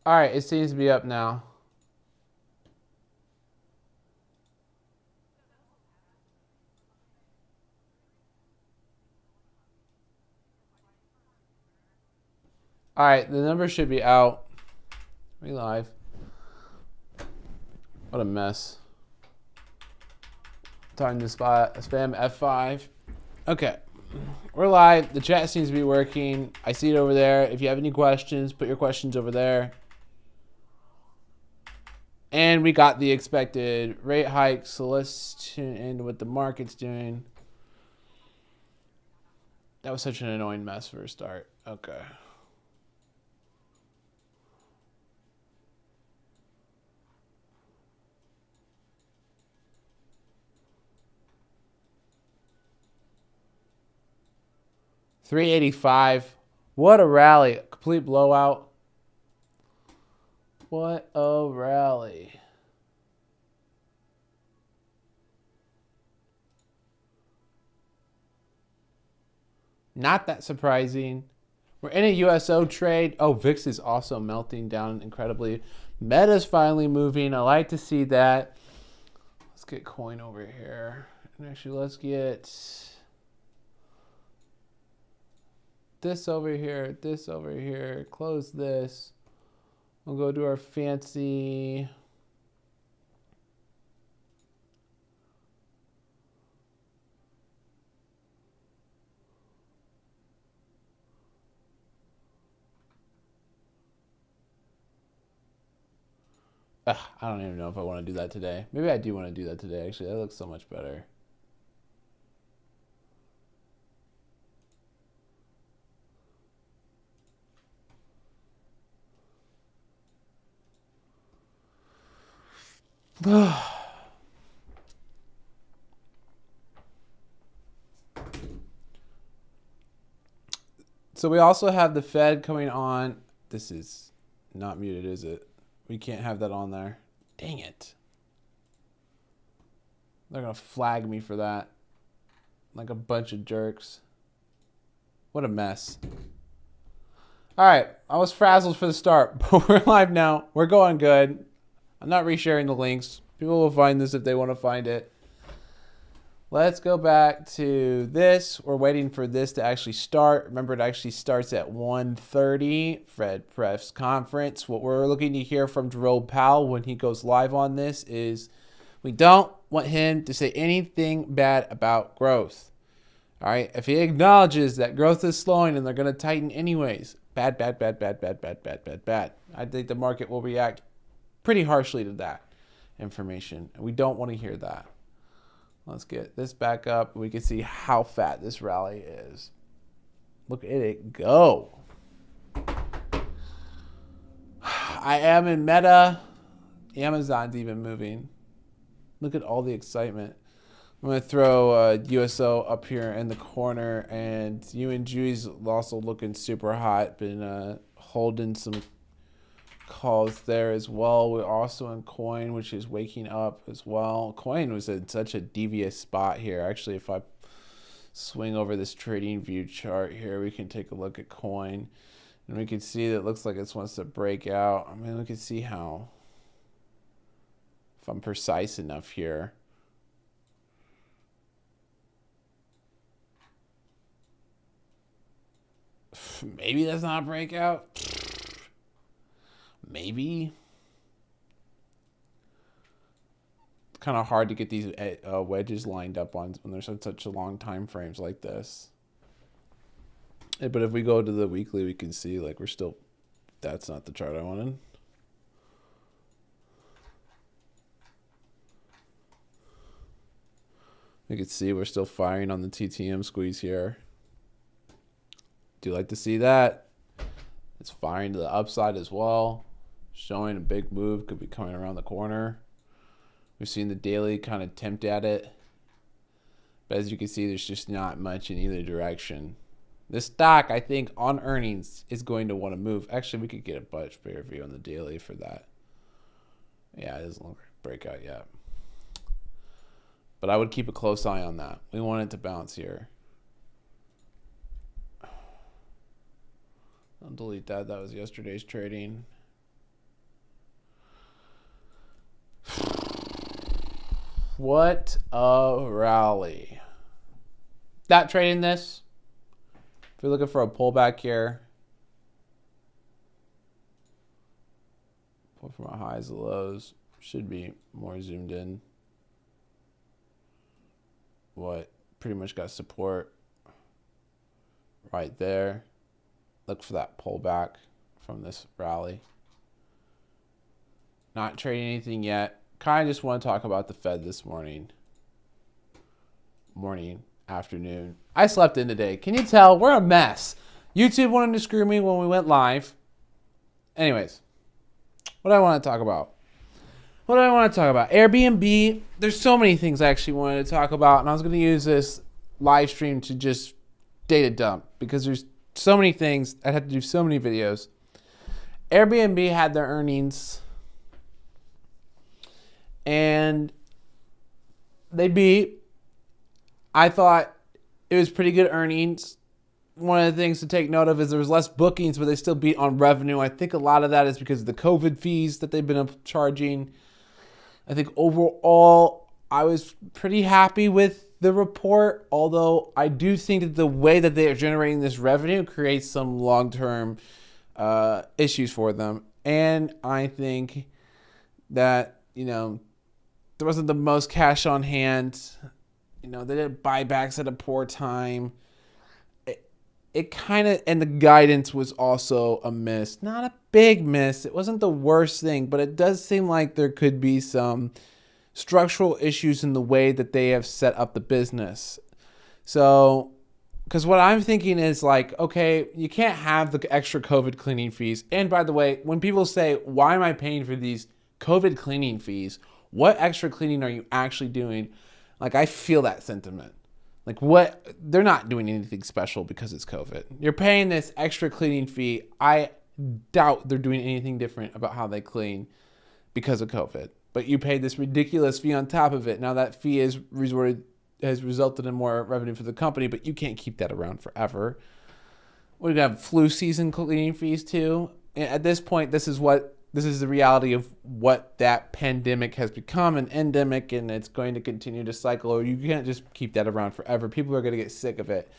All right, it seems to be up now. All right, the number should be out. We live. What a mess. Time to spam F5. Okay. We're live. The chat seems to be working. I see it over there. If you have any questions, put your questions over there. And we got the expected rate hike. So let's tune in to what the market's doing. That was such an annoying mess for a start. Okay. $385. What a rally. Complete blowout. What a rally. Not that surprising. We're in a USO trade. Oh, VIX is also melting down incredibly. Meta's finally moving. I like to see that. Let's get coin over here. And actually, let's get this over here, close this. We'll go to our fancy I don't even know if I want to do that today. Maybe I do want to do that today, actually. That looks so much better. So we also have the Fed coming on. This is not muted, is it? We can't have that on there. Dang it. They're going to flag me for that. Like a bunch of jerks. What a mess. All right. I was frazzled for the start, but we're live now. We're going good. I'm not resharing the links. People will find this if they want to find it. Let's go back to this. We're waiting for this to actually start. Remember, it actually starts at 1:30, Fed press conference. What we're looking to hear from Jerome Powell when he goes live on this is we don't want him to say anything bad about growth. All right? If he acknowledges that growth is slowing and they're going to tighten anyways, bad. I think the market will react pretty harshly to that information. And we don't want to hear that. Let's get this back up. We can see how fat this rally is. Look at it go. I am in Meta. Amazon's even moving. Look at all the excitement. I'm going to throw USO up here in the corner. And UNG's also looking super hot. Been holding some calls there as well. We're also in coin, which is waking up as well. Coin was in such a devious spot here. Actually, if I swing over this trading view chart here, we can take a look at coin and we can see that it looks like it wants to break out. I mean, we can see how, if I'm precise enough here, maybe that's not a breakout. Maybe. It's kind of hard to get these wedges lined up on when there's such a long time frames like this. But if we go to the weekly, we can see like we're still, that's not the chart I wanted. You can see we're still firing on the TTM squeeze here. Do you like to see that? It's firing to the upside as well. Showing a big move, could be coming around the corner. We've seen the daily kind of tempt at it. But as you can see, there's just not much in either direction. This stock, I think, on earnings is going to want to move. Actually, we could get a much bigger view on the daily for that. Yeah, it doesn't look like a breakout yet. But I would keep a close eye on that. We want it to bounce here. I'll delete that. That was yesterday's trading. What a rally. Not trading this. If you're looking for a pullback here, pull from our highs to lows. Should be more zoomed in. What? Pretty much got support right there. Look for that pullback from this rally. Not trading anything yet. Kind of just want to talk about the Fed this morning. Afternoon. I slept in today. Can you tell? We're a mess. YouTube wanted to screw me when we went live. Anyways, what do I want to talk about? Airbnb. There's so many things I actually wanted to talk about, and I was going to use this live stream to just data dump because there's so many things. I'd have to do so many videos. Airbnb had their earnings, and they beat. I thought it was pretty good earnings. One of the things to take note of is there was less bookings, but they still beat on revenue. I think a lot of that is because of the COVID fees that they've been charging. I think overall, I was pretty happy with the report, although I do think that the way that they are generating this revenue creates some long-term issues for them. And I think that, there wasn't the most cash on hand. They did buybacks at a poor time. It kind of, and the guidance was also a miss. Not a big miss. It wasn't the worst thing, but it does seem like there could be some structural issues in the way that they have set up the business. So, because what I'm thinking is like, okay, you can't have the extra COVID cleaning fees. And by the way, when people say, why am I paying for these COVID cleaning fees? What extra cleaning are you actually doing? Like, I feel that sentiment. Like, what? They're not doing anything special because it's COVID. You're paying this extra cleaning fee. I doubt they're doing anything different about how they clean because of COVID. But you paid this ridiculous fee on top of it. Now that fee has resulted in more revenue for the company, but you can't keep that around forever. We're going to have flu season cleaning fees too. And at this point, this is the reality of what that pandemic has become, an endemic, and it's going to continue to cycle. Or you can't just keep that around forever. People are going to get sick of it.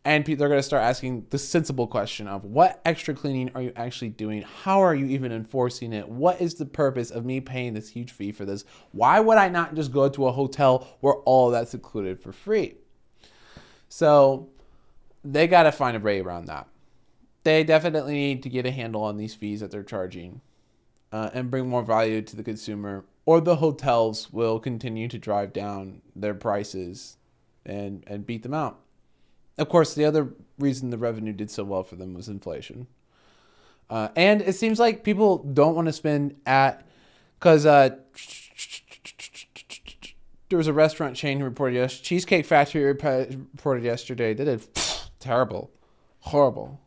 And people are going to start asking the sensible question of what extra cleaning are you actually doing? How are you even enforcing it? What is the purpose of me paying this huge fee for this? Why would I not just go to a hotel where all that's included for free? So they got to find a way around that. They definitely need to get a handle on these fees that they're charging. And bring more value to the consumer, or the hotels will continue to drive down their prices and beat them out. Of course, the other reason the revenue did so well for them was inflation. And it seems like people don't want to spend because there was a restaurant chain who reported yesterday, Cheesecake Factory reported yesterday, they did terrible, horrible.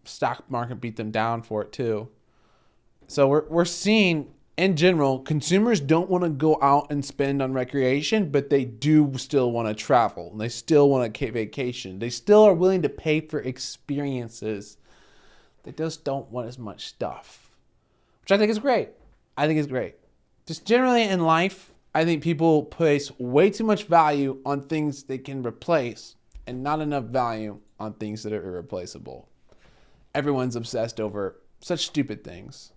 Stock market beat them down for it too. So we're seeing, in general, consumers don't want to go out and spend on recreation, but they do still want to travel, and they still want to vacation. They still are willing to pay for experiences. They just don't want as much stuff, which I think is great. Just generally in life, I think people place way too much value on things they can replace and not enough value on things that are irreplaceable. Everyone's obsessed over such stupid things.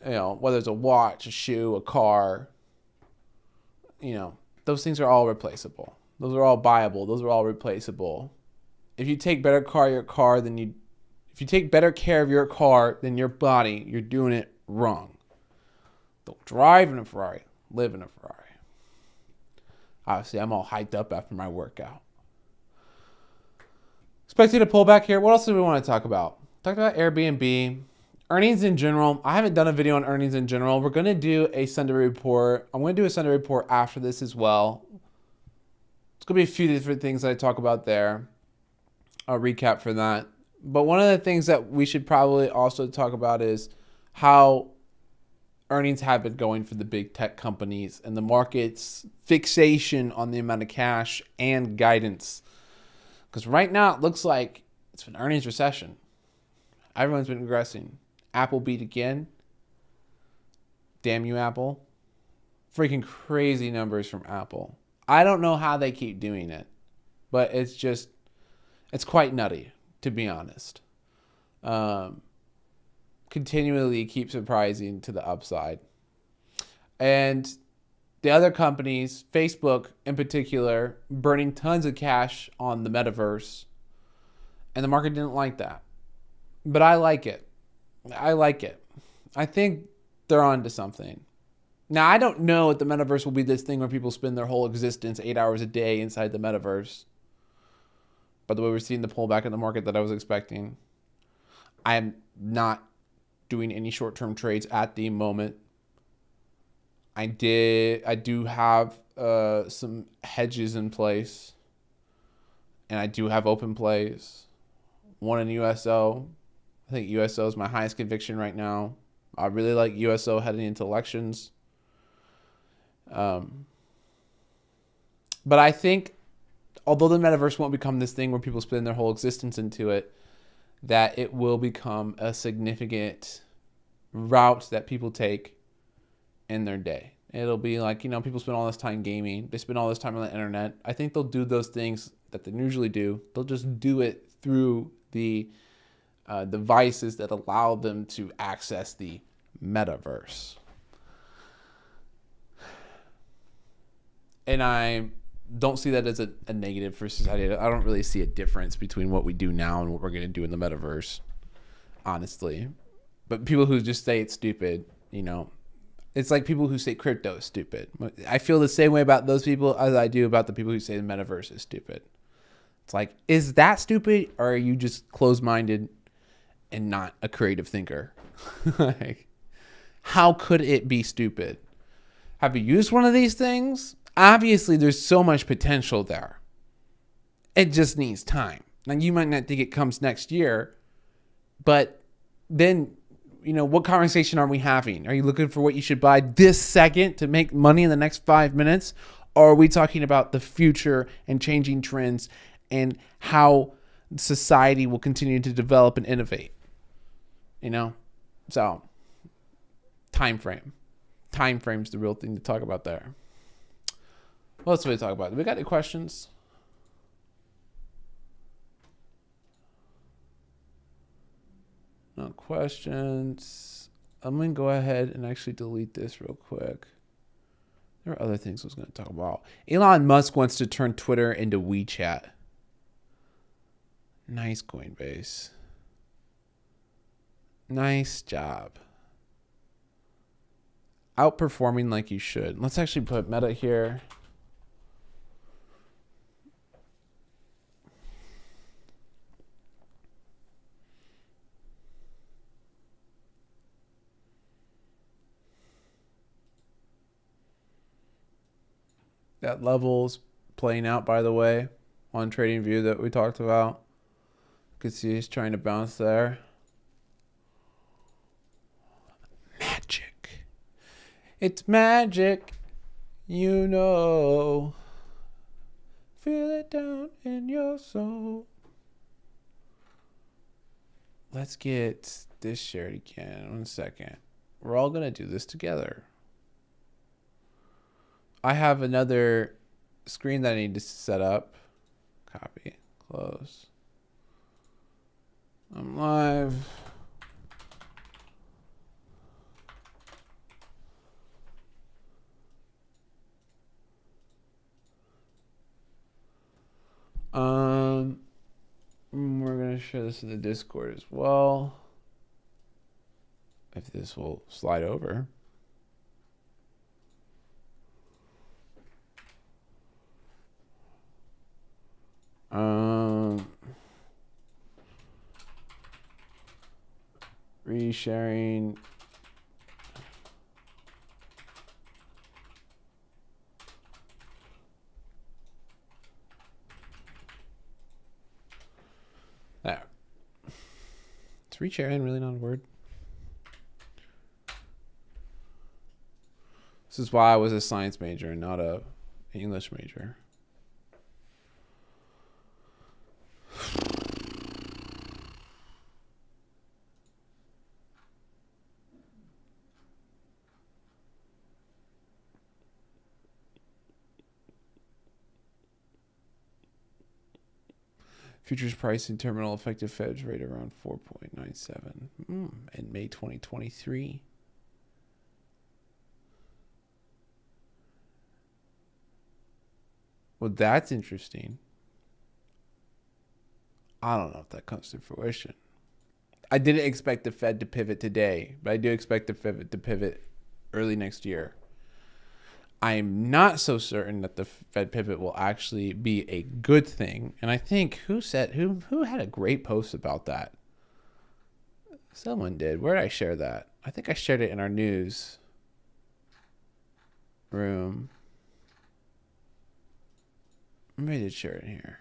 Whether it's a watch, a shoe, a car, those things are all replaceable. Those are all buyable. Those are all replaceable. If you take better care of your car than your body, you're doing it wrong. Don't drive in a Ferrari, live in a Ferrari. Obviously, I'm all hyped up after my workout. Expecting a pullback here. What else do we want to talk about? Talk about Airbnb. Earnings in general. I haven't done a video on earnings in general. We're going to do a Sunday report. I'm going to do a Sunday report after this as well. It's going to be a few different things that I talk about there. I'll recap for that. But one of the things that we should probably also talk about is how earnings have been going for the big tech companies and the market's fixation on the amount of cash and guidance. Because right now it looks like it's an earnings recession. Everyone's been regressing. Apple beat again. Damn you, Apple. freaking crazy numbers from Apple. I don't know how they keep doing it, but it's quite nutty, to be honest. Continually keep surprising to the upside. And the other companies, Facebook in particular, burning tons of cash on the metaverse. And the market didn't like that. But I like it. I think they're onto something. Now, I don't know if the metaverse will be this thing where people spend their whole existence 8 hours a day inside the metaverse. By the way, we're seeing the pullback in the market that I was expecting. I am not doing any short-term trades at the moment. I do have some hedges in place. And I do have open plays. One in USO. I think USO is my highest conviction right now. I really like USO heading into elections. But I think, although the metaverse won't become this thing where people spend their whole existence into it, that it will become a significant route that people take in their day. It'll be like, people spend all this time gaming. They spend all this time on the internet. I think they'll do those things that they usually do. They'll just do it through the devices that allow them to access the metaverse. And I don't see that as a negative for society. I don't really see a difference between what we do now and what we're going to do in the metaverse, honestly. But people who just say it's stupid, it's like people who say crypto is stupid. I feel the same way about those people as I do about the people who say the metaverse is stupid. It's like, is that stupid, or are you just closed-minded and not a creative thinker? Like, how could it be stupid? Have you used one of these things? Obviously, there's so much potential there. It just needs time. Now, you might not think it comes next year, but then, what conversation are we having? Are you looking for what you should buy this second to make money in the next 5 minutes? Or are we talking about the future and changing trends and how society will continue to develop and innovate? So time frame. Time frame's the real thing to talk about there. What else do we talk about? Do we got any questions? No questions. I'm going to go ahead and actually delete this real quick. There are other things I was going to talk about. Elon Musk wants to turn Twitter into WeChat. Nice, Coinbase. Nice job. Outperforming like you should. Let's actually put Meta here. That level's playing out, by the way, on TradingView that we talked about. You can see he's trying to bounce there. Magic. It's magic, Feel it down in your soul. Let's get this shared again. 1 second. We're all going to do this together. I have another screen that I need to set up. Copy. Close. I'm live. We're going to share this in the Discord as well. If this will slide over. Resharing. There. Is resharing really not a word? This is why I was a science major and not a English major. Futures pricing terminal effective Fed rate around 4.97 in May 2023. Well, that's interesting. I don't know if that comes to fruition. I didn't expect the Fed to pivot today, but I do expect the Fed to pivot early next year. I am not so certain that the Fed pivot will actually be a good thing. And I think who had a great post about that? Someone did. Where did I share that? I think I shared it in our news room. Maybe I did share it here.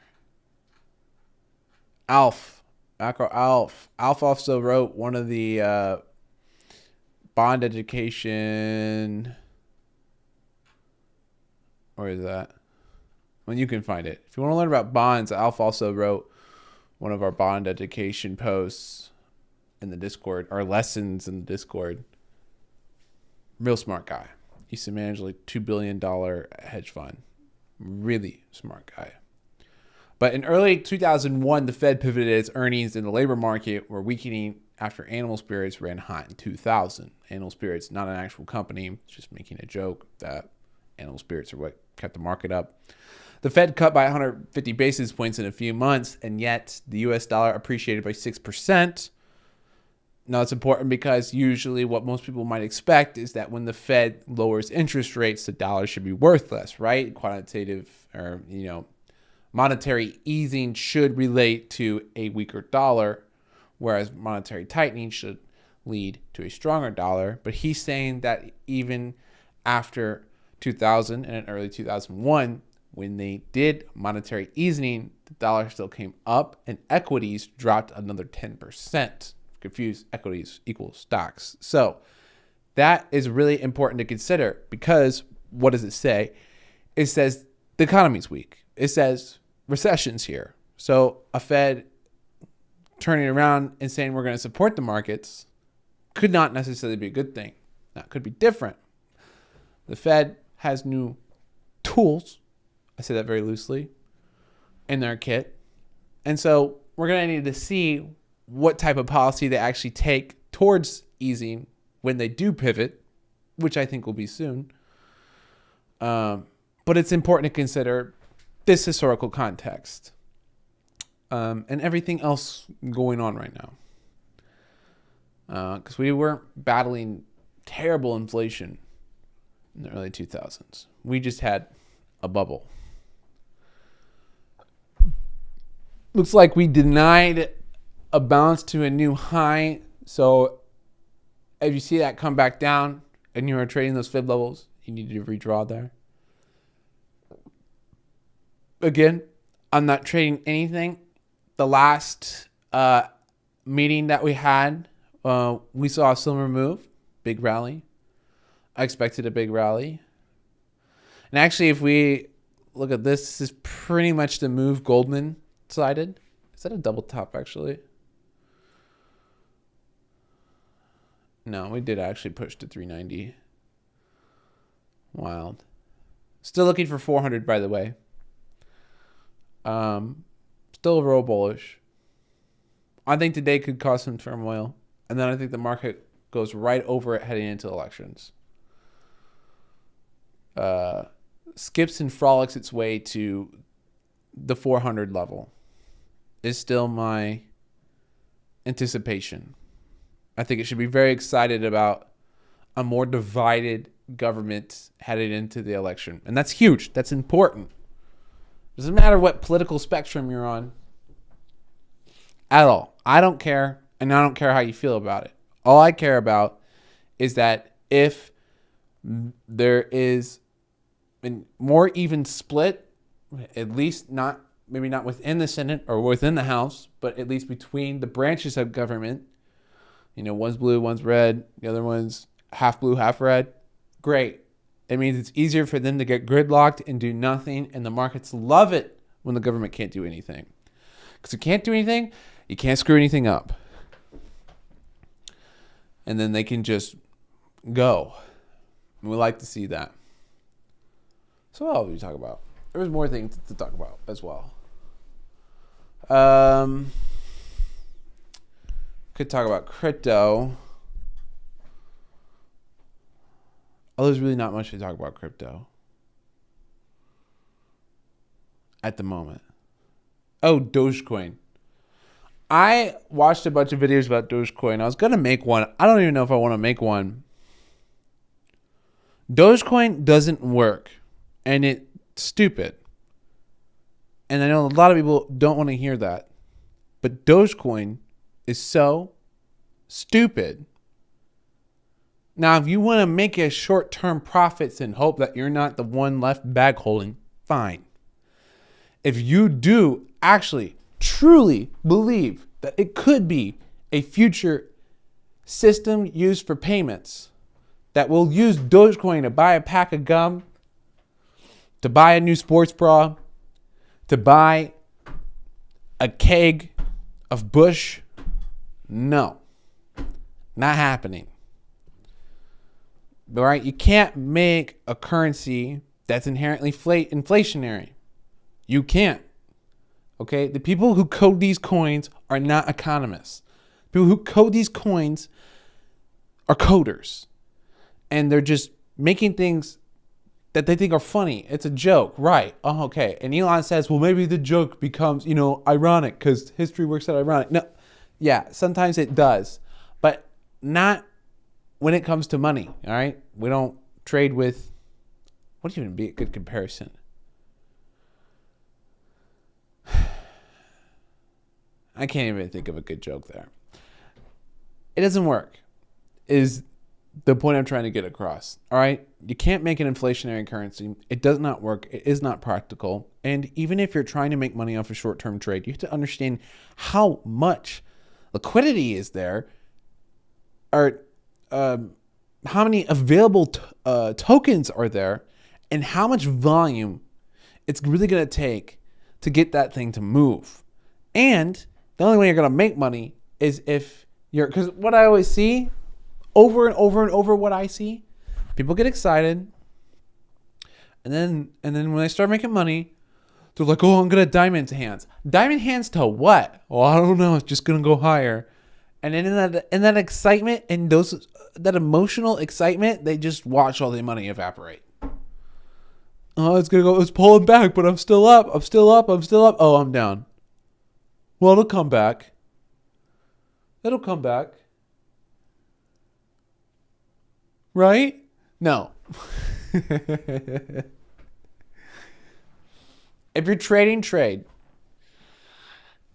Macro Alf also wrote one of the bond education. Where is that? Well, you can find it. If you want to learn about bonds, Alf also wrote one of our bond education posts in the Discord, our lessons in the Discord. Real smart guy. He used to manage like $2 billion hedge fund. Really smart guy. But in early 2001, the Fed pivoted its earnings in the labor market were weakening after Animal Spirits ran hot in 2000. Animal Spirits, not an actual company, just making a joke that Animal Spirits are what kept the market up. The Fed cut by 150 basis points in a few months, and yet the US dollar appreciated by 6%. Now, it's important because usually what most people might expect is that when the Fed lowers interest rates, the dollar should be worth less, right? Quantitative or, monetary easing should relate to a weaker dollar, whereas monetary tightening should lead to a stronger dollar. But he's saying that even after 2000 and early 2001, when they did monetary easing, the dollar still came up and equities dropped another 10%. Confused, equities equals stocks. So that is really important to consider because what does it say? It says the economy's weak. It says recession's here. So a Fed turning around and saying we're going to support the markets could not necessarily be a good thing. Now, it could be different. The Fed has new tools, I say that very loosely, in their kit. And so we're going to need to see what type of policy they actually take towards easing when they do pivot, which I think will be soon. But it's important to consider this historical context and everything else going on right now. Because we weren't battling terrible inflation in the early 2000s. We just had a bubble. Looks like we denied a bounce to a new high. So if you see that come back down and you are trading those fib levels, you need to redraw there. Again, I'm not trading anything. The last meeting that we had, we saw a similar move, big rally. I expected a big rally. And actually, if we look at this, this is pretty much the move Goldman cited. Is that a double top, actually? No, we did actually push to 390. Wild. Still looking for 400, by the way. Still real bullish. I think today could cause some turmoil. And then I think the market goes right over it heading into elections. Skips and frolics its way to the 400 level is still my anticipation. I think it should be very excited about a more divided government headed into the election. And that's huge. That's important. Doesn't matter what political spectrum you're on at all. I don't care, and I don't care how you feel about it. All I care about is that if there is a more even split, at least not, maybe not within the Senate or within the House, but at least between the branches of government, one's blue, one's red, the other one's half blue, half red. Great. It means it's easier for them to get gridlocked and do nothing, and the markets love it when the government can't do anything. Because you can't do anything, you can't screw anything up. And then they can just go. And we like to see that. So what else did we talk about? There was more things to talk about as well. Could talk about crypto. Oh, there's really not much to talk about crypto at the moment. Oh, Dogecoin. I watched a bunch of videos about Dogecoin. I was going to make one. I don't even know if I want to make one. Dogecoin doesn't work. And it's stupid. And I know a lot of people don't want to hear that. But Dogecoin is so stupid. Now, if you want to make a short-term profits and hope that you're not the one left bag holding, fine. If you do actually, truly believe that it could be a future system used for payments that will use Dogecoin to buy a pack of gum, to buy a new sports bra, to buy a keg of Bush, no, not happening. All right, you can't make a currency that's inherently inflationary. You can't. Okay, the people who code these coins are not economists. People who code these coins are coders, and they're just making things that they think are funny. It's a joke, right? Oh, okay. And Elon says, well, maybe the joke becomes, ironic because history works out ironic. No, yeah, sometimes it does, but not when it comes to money. All right, we don't trade with. What would even be a good comparison? I can't even think of a good joke there. It doesn't work, is the point I'm trying to get across. All right, you can't make an inflationary currency. It does not work. It is not practical. And even if you're trying to make money off a short-term trade, you have to understand how much liquidity is there, or how many available tokens are there, and how much volume it's really going to take to get that thing to move. And the only way you're going to make money is if you're, because what I always see over and over and over, what I see, people get excited. And then when they start making money, they're like, oh, I'm going to diamond hands. Diamond hands to what? Well, I don't know. It's just going to go higher. And then in that excitement and that emotional excitement, they just watch all the money evaporate. Oh, it's pulling back, but I'm still up. Oh, I'm down. Well, it'll come back. Right? No. If you're trading, trade.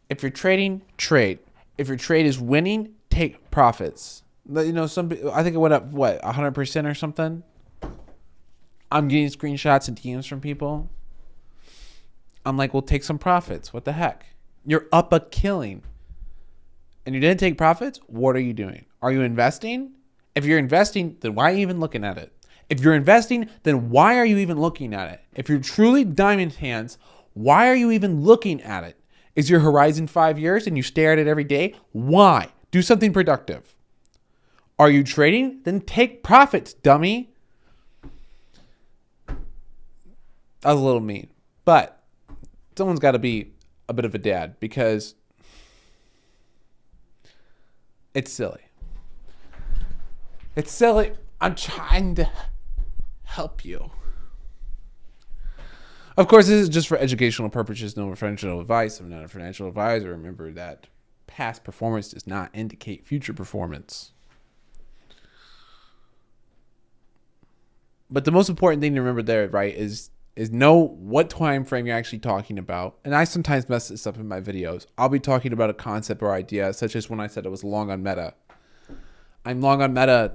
If your trade is winning, take profits. Some, I think it went up, 100% or something? I'm getting screenshots and DMs from people. I'm like, well, take some profits. What the heck? You're up a killing. And you didn't take profits? What are you doing? Are you investing? If you're investing, then why are you even looking at it? If you're investing, then why are you even looking at it? If you're truly diamond hands, why are you even looking at it? Is your horizon 5 years and you stare at it every day? Why? Do something productive. Are you trading? Then take profits, dummy. That was a little mean. But someone's got to be a bit of a dad because it's silly. It's silly. I'm trying to help you. Of course, this is just for educational purposes, no financial advice. I'm not a financial advisor. Remember that past performance does not indicate future performance. But the most important thing to remember there, right, is know what time frame you're actually talking about. And I sometimes mess this up in my videos. I'll be talking about a concept or idea, such as when I said it was long on Meta. I'm long on Meta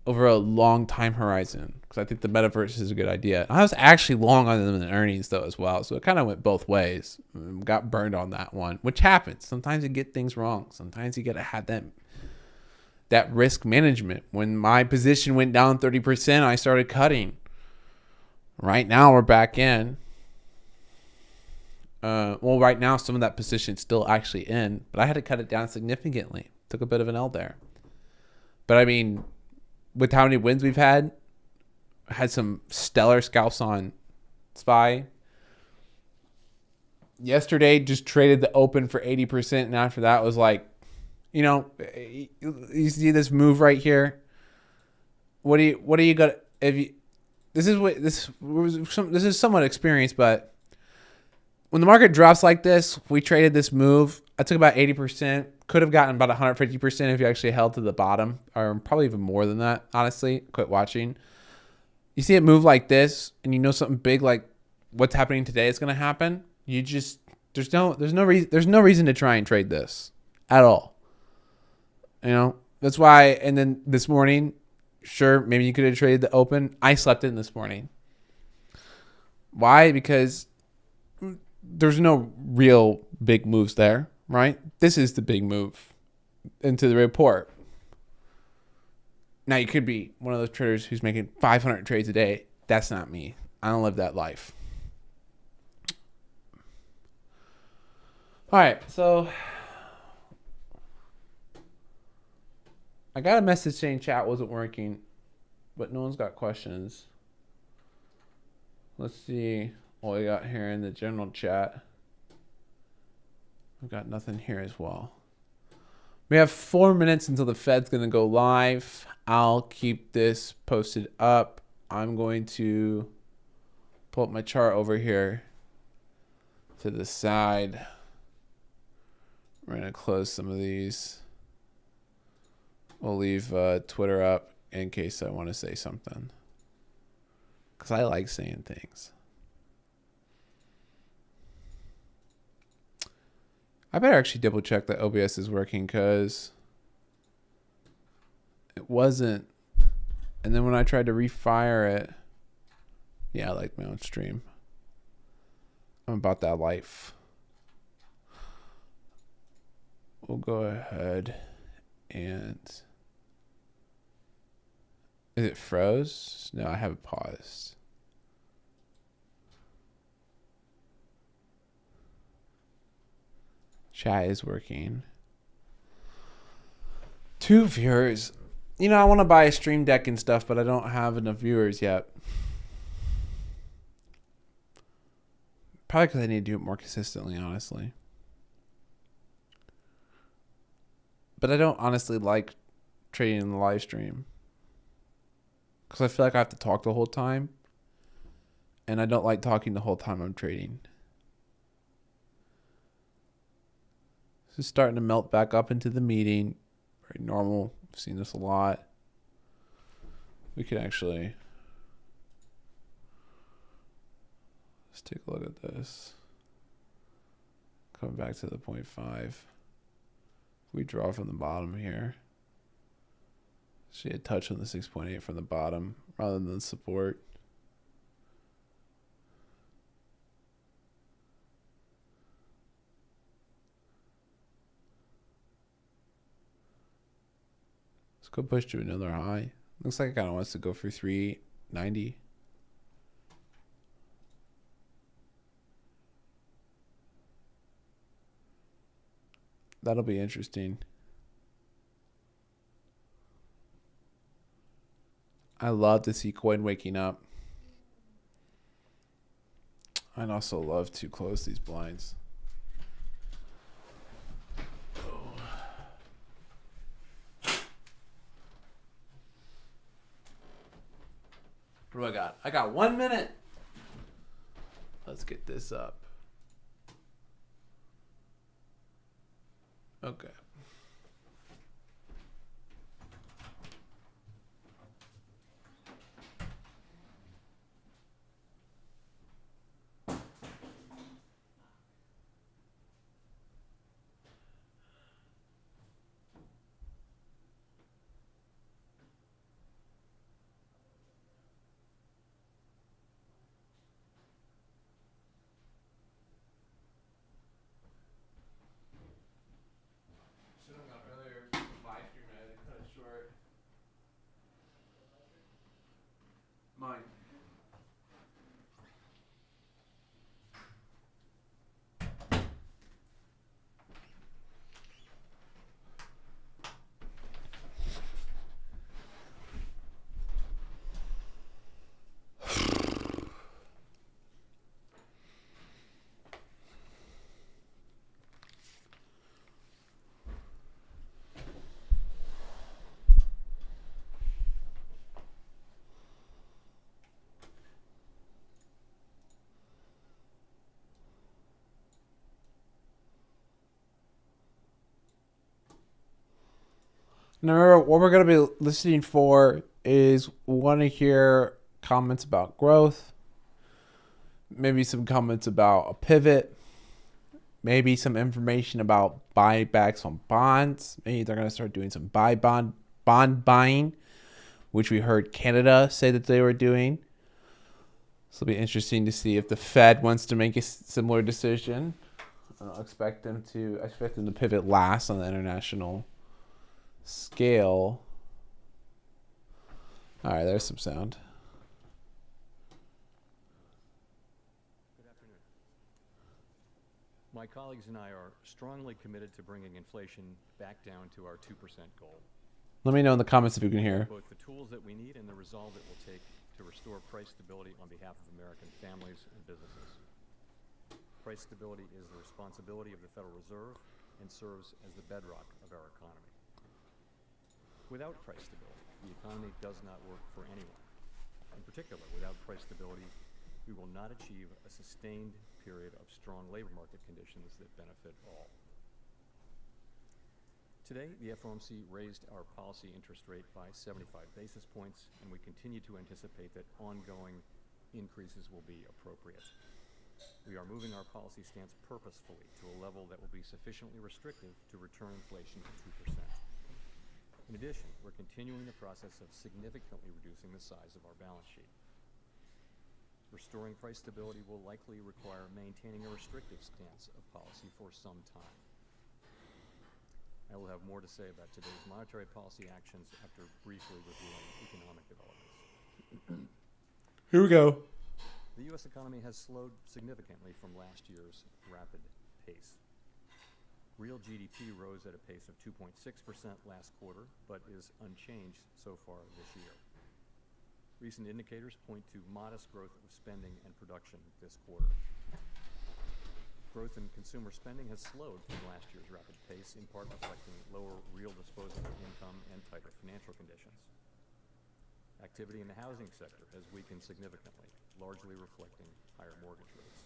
over a long time horizon because I think the metaverse is a good idea. I was actually long on them in earnings though as well, so it kind of went both ways. Got burned on that one, which happens. Sometimes you get things wrong. Sometimes you got to have that risk management. When my position went down 30%, I started cutting. Right now we're back in. Right now some of that position's still actually in, but I had to cut it down significantly. Took a bit of an L there. But I mean, with how many wins we've had some stellar scalps on SPY. yesterday just traded the open for 80%, and after that was like, you see this move right here. What do you got? If you, this is somewhat experienced, but when the market drops like this, we traded this move. I took about 80%. Could have gotten about 150% if you actually held to the bottom, or probably even more than that. Honestly, quit watching. You see it move like this, and you know something big like what's happening today is going to happen. You just there's no reason to try and trade this at all. That's why. And then this morning, sure, maybe you could have traded the open. I slept in this morning. Why? Because there's no real big moves there, right? This is the big move into the report. Now, you could be one of those traders who's making 500 trades a day. That's not me. I don't live that life. All right, so I got a message saying chat wasn't working, but no one's got questions. Let's see what we got here in the general chat. We've got nothing here as well. We have 4 minutes until the Fed's going to go live. I'll keep this posted up. I'm going to pull up my chart over here to the side. We're going to close some of these. We'll leave Twitter up in case I want to say something, because I like saying things. I better actually double check that OBS is working, because it wasn't. And then when I tried to refire it, yeah, I like my own stream. I'm about that life. We'll go ahead and... Is it froze? No, I have it paused. Chat is working. 2 viewers. I want to buy a stream deck and stuff, but I don't have enough viewers yet. Probably because I need to do it more consistently, honestly. But I don't honestly like trading in the live stream, because I feel like I have to talk the whole time, and I don't like talking the whole time I'm trading. This is starting to melt back up into the meeting. Very normal. I've seen this a lot. We could actually... Let's take a look at this. Coming back to the 0.5. We draw from the bottom here. See a touch on the 6.8 from the bottom rather than support. Let's go push to another high. Looks like it kind of wants to go for 390. That'll be interesting. I love to see coin waking up. I'd also love to close these blinds. What do I got? I got 1 minute. Let's get this up. Okay. Mine. And remember, what we're going to be listening for is we want to hear comments about growth, maybe some comments about a pivot, maybe some information about buybacks on bonds. Maybe they're going to start doing some bond buying, which we heard Canada say that they were doing. So it'll be interesting to see if the Fed wants to make a similar decision. I expect them to pivot last on the international scale. All right, there's some sound. Good afternoon. My colleagues and I are strongly committed to bringing inflation back down to our 2% goal. Let me know in the comments if you can hear. Both the tools that we need and the resolve it will take to restore price stability on behalf of American families and businesses. Price stability is the responsibility of the Federal Reserve and serves as the bedrock of our economy. Without price stability, the economy does not work for anyone. In particular, without price stability, we will not achieve a sustained period of strong labor market conditions that benefit all. Today, the FOMC raised our policy interest rate by 75 basis points, and we continue to anticipate that ongoing increases will be appropriate. We are moving our policy stance purposefully to a level that will be sufficiently restrictive to return inflation to 2%. In addition, we're continuing the process of significantly reducing the size of our balance sheet. Restoring price stability will likely require maintaining a restrictive stance of policy for some time. I will have more to say about today's monetary policy actions after briefly reviewing economic developments. Here we go. The U.S. economy has slowed significantly from last year's rapid pace. Real GDP rose at a pace of 2.6% last quarter, but is unchanged so far this year. Recent indicators point to modest growth of spending and production this quarter. Growth in consumer spending has slowed from last year's rapid pace, in part reflecting lower real disposable income and tighter financial conditions. Activity in the housing sector has weakened significantly, largely reflecting higher mortgage rates.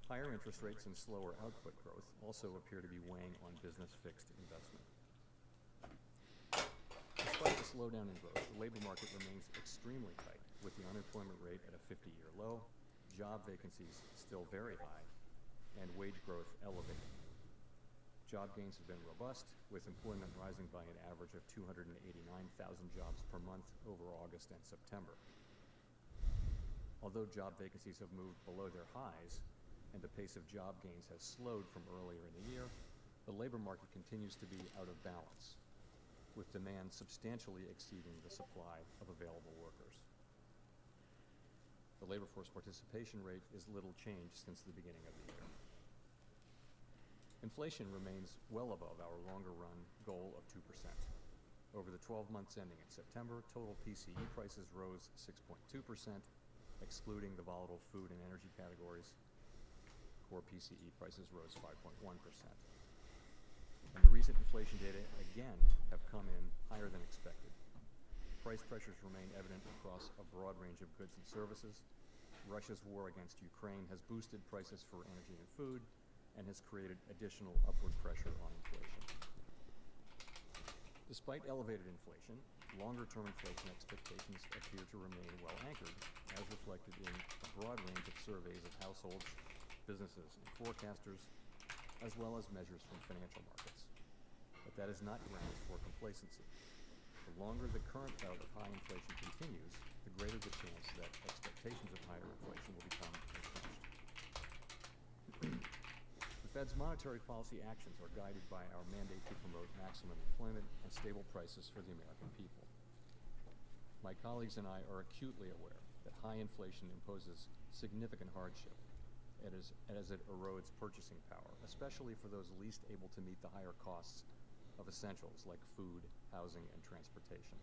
Higher interest rates and slower output growth also appear to be weighing on business fixed investment. Despite the slowdown in growth, the labor market remains extremely tight, with the unemployment rate at a 50-year low, job vacancies still very high, and wage growth elevated. Job gains have been robust, with employment rising by an average of 289,000 jobs per month over August and September. Although job vacancies have moved below their highs and the pace of job gains has slowed from earlier in the year, the labor market continues to be out of balance, with demand substantially exceeding the supply of available workers. The labor force participation rate is little changed since the beginning of the year. Inflation remains well above our longer-run goal of 2%. Over the 12 months ending in September, total PCE prices rose 6.2%, excluding the volatile food and energy categories. Core PCE prices rose 5.1%. And the recent inflation data, again, have come in higher than expected. Price pressures remain evident across a broad range of goods and services. Russia's war against Ukraine has boosted prices for energy and food, and has created additional upward pressure on inflation. Despite elevated inflation, longer-term inflation expectations appear to remain well anchored, as reflected in a broad range of surveys of households, businesses, and forecasters, as well as measures from financial markets. But that is not grounds for complacency. The longer the current bout of high inflation continues, the greater the chance that expectations of higher inflation will become entrenched. The Fed's monetary policy actions are guided by our mandate to promote maximum employment and stable prices for the American people. My colleagues and I are acutely aware that high inflation imposes significant hardship as it erodes purchasing power, especially for those least able to meet the higher costs of essentials like food, housing, and transportation.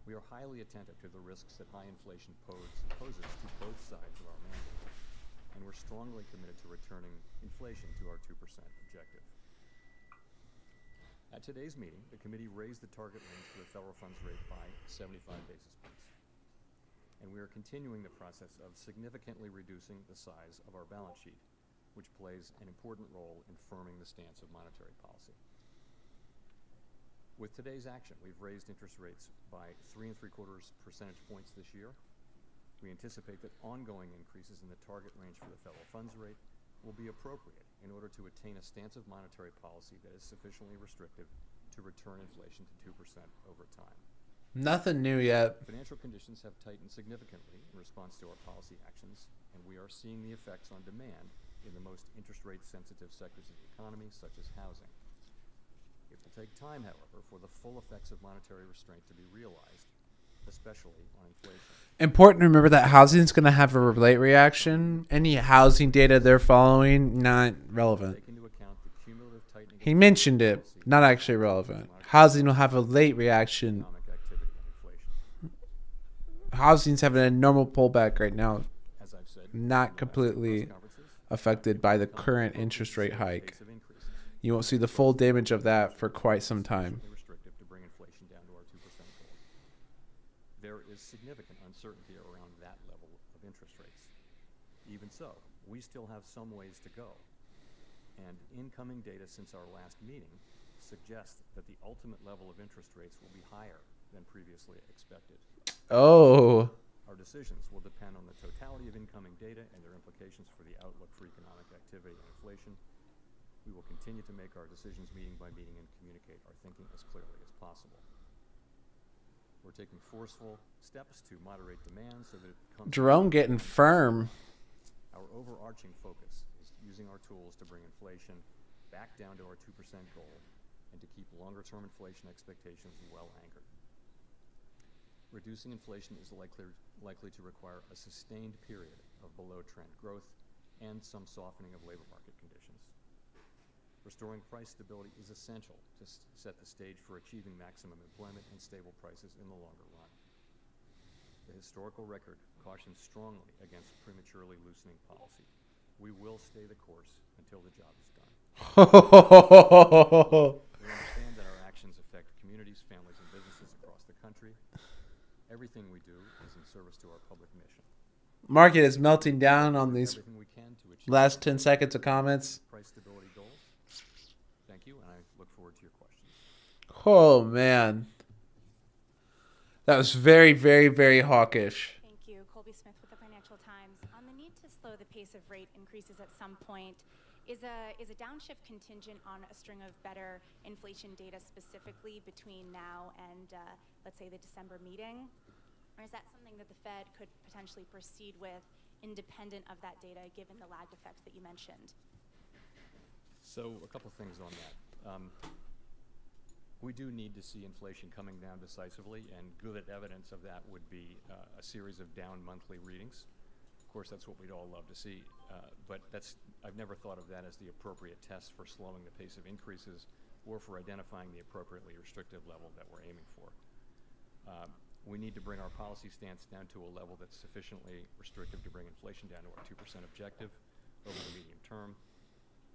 We are highly attentive to the risks that high inflation poses to both sides of our mandate, and we're strongly committed to returning inflation to our 2% objective. At today's meeting, the committee raised the target range for the federal funds rate by 75 basis points. And we are continuing the process of significantly reducing the size of our balance sheet, which plays an important role in firming the stance of monetary policy. With today's action, we've raised interest rates by 3.75 percentage points this year. We anticipate that ongoing increases in the target range for the federal funds rate will be appropriate in order to attain a stance of monetary policy that is sufficiently restrictive to return inflation to 2% over time. Nothing new yet. Financial conditions have tightened significantly in response to our policy actions, and we are seeing the effects on demand in the most interest rate sensitive sectors of the economy, such as housing. It will take time, however, for the full effects of monetary restraint to be realized, especially on inflation. Important to remember that housing is going to have a late reaction. Any housing data they're following, not relevant. Take into account the cumulative tightening He of mentioned it, policy not actually relevant. Housing will have a late reaction. economic activity and inflation. Housing's having a normal pullback right now, As I've said, not completely affected by the current interest rate hike. You won't see the full damage of that for quite some time. Restrictive to bring inflation down to our 2% goal. There is significant uncertainty around that level of interest rates. Even so, we still have some ways to go. And incoming data since our last meeting suggests that the ultimate level of interest rates will be higher than previously expected. Oh, Our decisions will depend on the totality of incoming data and their implications for the outlook for economic activity and inflation. We will continue to make our decisions meeting by meeting and communicate our thinking as clearly as possible. We're taking forceful steps to moderate demand so that it becomes... Jerome getting firm. Our overarching focus is using our tools to bring inflation back down to our 2% goal and to keep longer-term inflation expectations well anchored. Reducing inflation is likely to require a sustained period of below-trend growth and some softening of labor market conditions. Restoring price stability is essential to set the stage for achieving maximum employment and stable prices in the longer run. The historical record cautions strongly against prematurely loosening policy. We will stay the course until the job is done. We understand that our actions affect communities, families, and businesses across the country. Everything we do is in service to our public mission. Market is melting down on these Everything we can to achieve last 10 seconds of comments. price stability goals. Thank you, and I look forward to your questions. Oh, man. That was very, very, very hawkish. Thank you. Colby Smith with the Financial Times. On the need to slow the pace of rate increases at some point, is a downshift contingent on a string of better inflation data specifically between now and, let's say, the December meeting? Or is that something that the Fed could potentially proceed with independent of that data, given the lagged effects that you mentioned? So a couple things on that. We do need to see inflation coming down decisively, and good evidence of that would be a series of down monthly readings. Of course, that's what we'd all love to see, but I've never thought of that as the appropriate test for slowing the pace of increases or for identifying the appropriately restrictive level that we're aiming for. We need to bring our policy stance down to a level that's sufficiently restrictive to bring inflation down to our 2% objective over the medium term.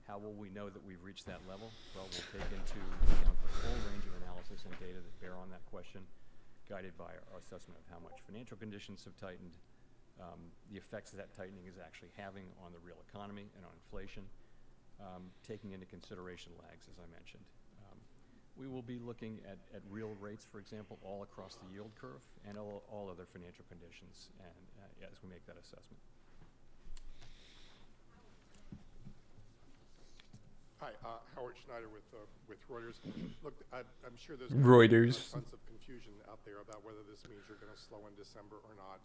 How will we know that we've reached that level? Well, we'll take into account the full range of analysis and data that bear on that question, guided by our assessment of how much financial conditions have tightened, the effects that tightening is actually having on the real economy and on inflation, taking into consideration lags, as I mentioned. We will be looking at real rates, for example, all across the yield curve and all other financial conditions and as we make that assessment. Hi, Howard Schneider with Reuters. Look, I'm sure there's Reuters. tons of confusion out there about whether this means you're going to slow in December or not.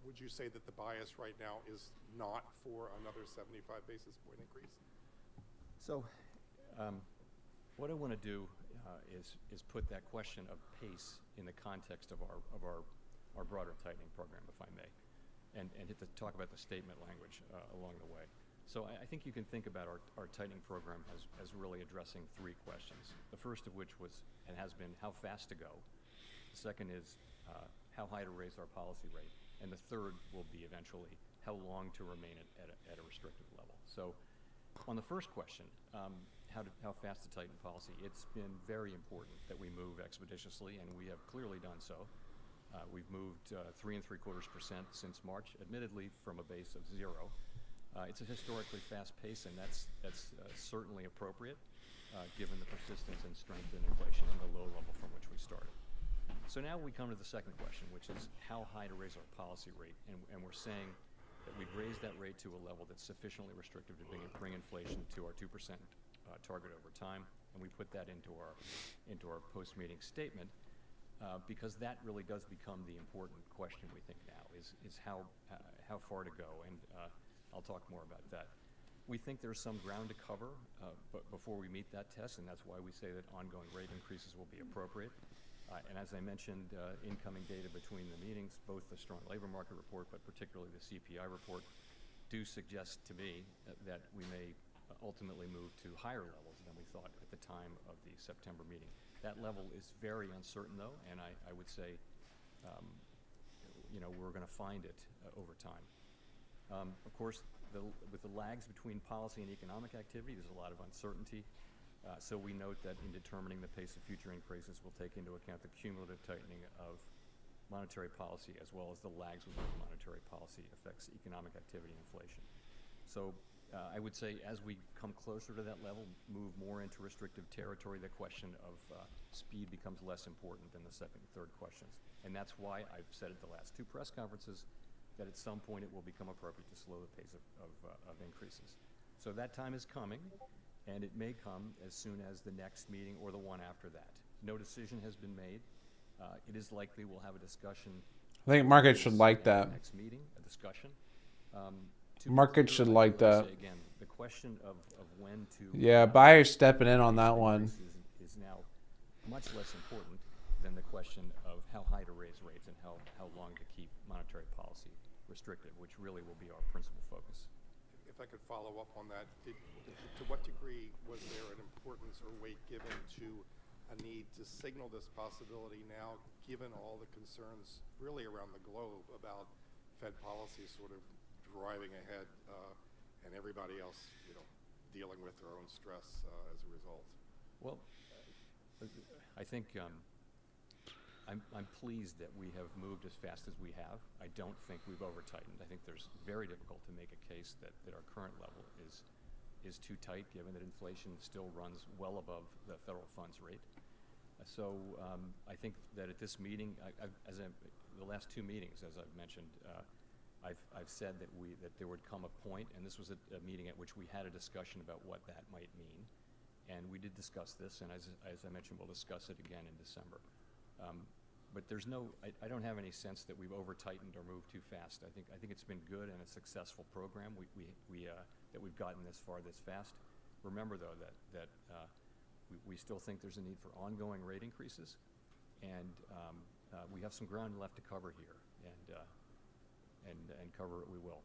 Would you say that the bias right now is not for another 75 basis point increase? So, what I want to do is put that question of pace in the context of our broader tightening program, if I may, and talk about the statement language along the way. So I think you can think about our tightening program as really addressing three questions. The first of which was and has been how fast to go. The second is how high to raise our policy rate. And the third will be eventually how long to remain at a restrictive level. So on the first question, how fast to tighten policy, it's been very important that we move expeditiously, and we have clearly done so. We've moved 3.75% since March, admittedly from a base of 0. It's a historically fast pace, and that's certainly appropriate. given the persistence and strength in inflation and the low level from which we started. So now we come to the second question, which is how high to raise our policy rate. And we're saying that we'd raise that rate to a level that's sufficiently restrictive to bring inflation to our 2% target over time. And we put that into our post-meeting statement because that really does become the important question we think now is how far to go. And I'll talk more about that. We think there's some ground to cover but before we meet that test, and that's why we say that ongoing rate increases will be appropriate. And as I mentioned, incoming data between the meetings, both the strong labor market report, but particularly the CPI report, do suggest to me that we may ultimately move to higher levels than we thought at the time of the September meeting. That level is very uncertain, though, and I would say, we're going to find it over time. Of course, with the lags between policy and economic activity, there's a lot of uncertainty. So we note that in determining the pace of future increases, we'll take into account the cumulative tightening of monetary policy as well as the lags with which monetary policy affects economic activity and inflation. So I would say as we come closer to that level, move more into restrictive territory, the question of speed becomes less important than the second and third questions. And that's why I've said at the last two press conferences that at some point it will become appropriate to slow the pace of increases. So that time is coming. And it may come as soon as the next meeting or the one after that. No decision has been made. It is likely we'll have a discussion. I think markets should like that. Next meeting, a discussion. Markets should like that. Again, the question of when to. Yeah, buyers stepping in on that one. Is now much less important than the question of how high to raise rates and how long to keep monetary policy restrictive, which really will be our principal focus. If I could follow up on that, to what degree was there an importance or weight given to a need to signal this possibility now, given all the concerns really around the globe about Fed policy sort of driving ahead and everybody else, dealing with their own stress as a result? Well, I think I'm pleased that we have moved as fast as we have. I don't think we've over-tightened. I think there's very difficult to make a case that our current level is too tight, given that inflation still runs well above the federal funds rate. So I think that at this meeting, the last two meetings, as I've mentioned, I've said that there would come a point, and this was a meeting at which we had a discussion about what that might mean, and we did discuss this, and as I mentioned, we'll discuss it again in December. But there's I don't have any sense that we've over-tightened or moved too fast. I think it's been good and a successful program. That we've gotten this far this fast. Remember, though, that we still think there's a need for ongoing rate increases, and we have some ground left to cover here, and cover it we will.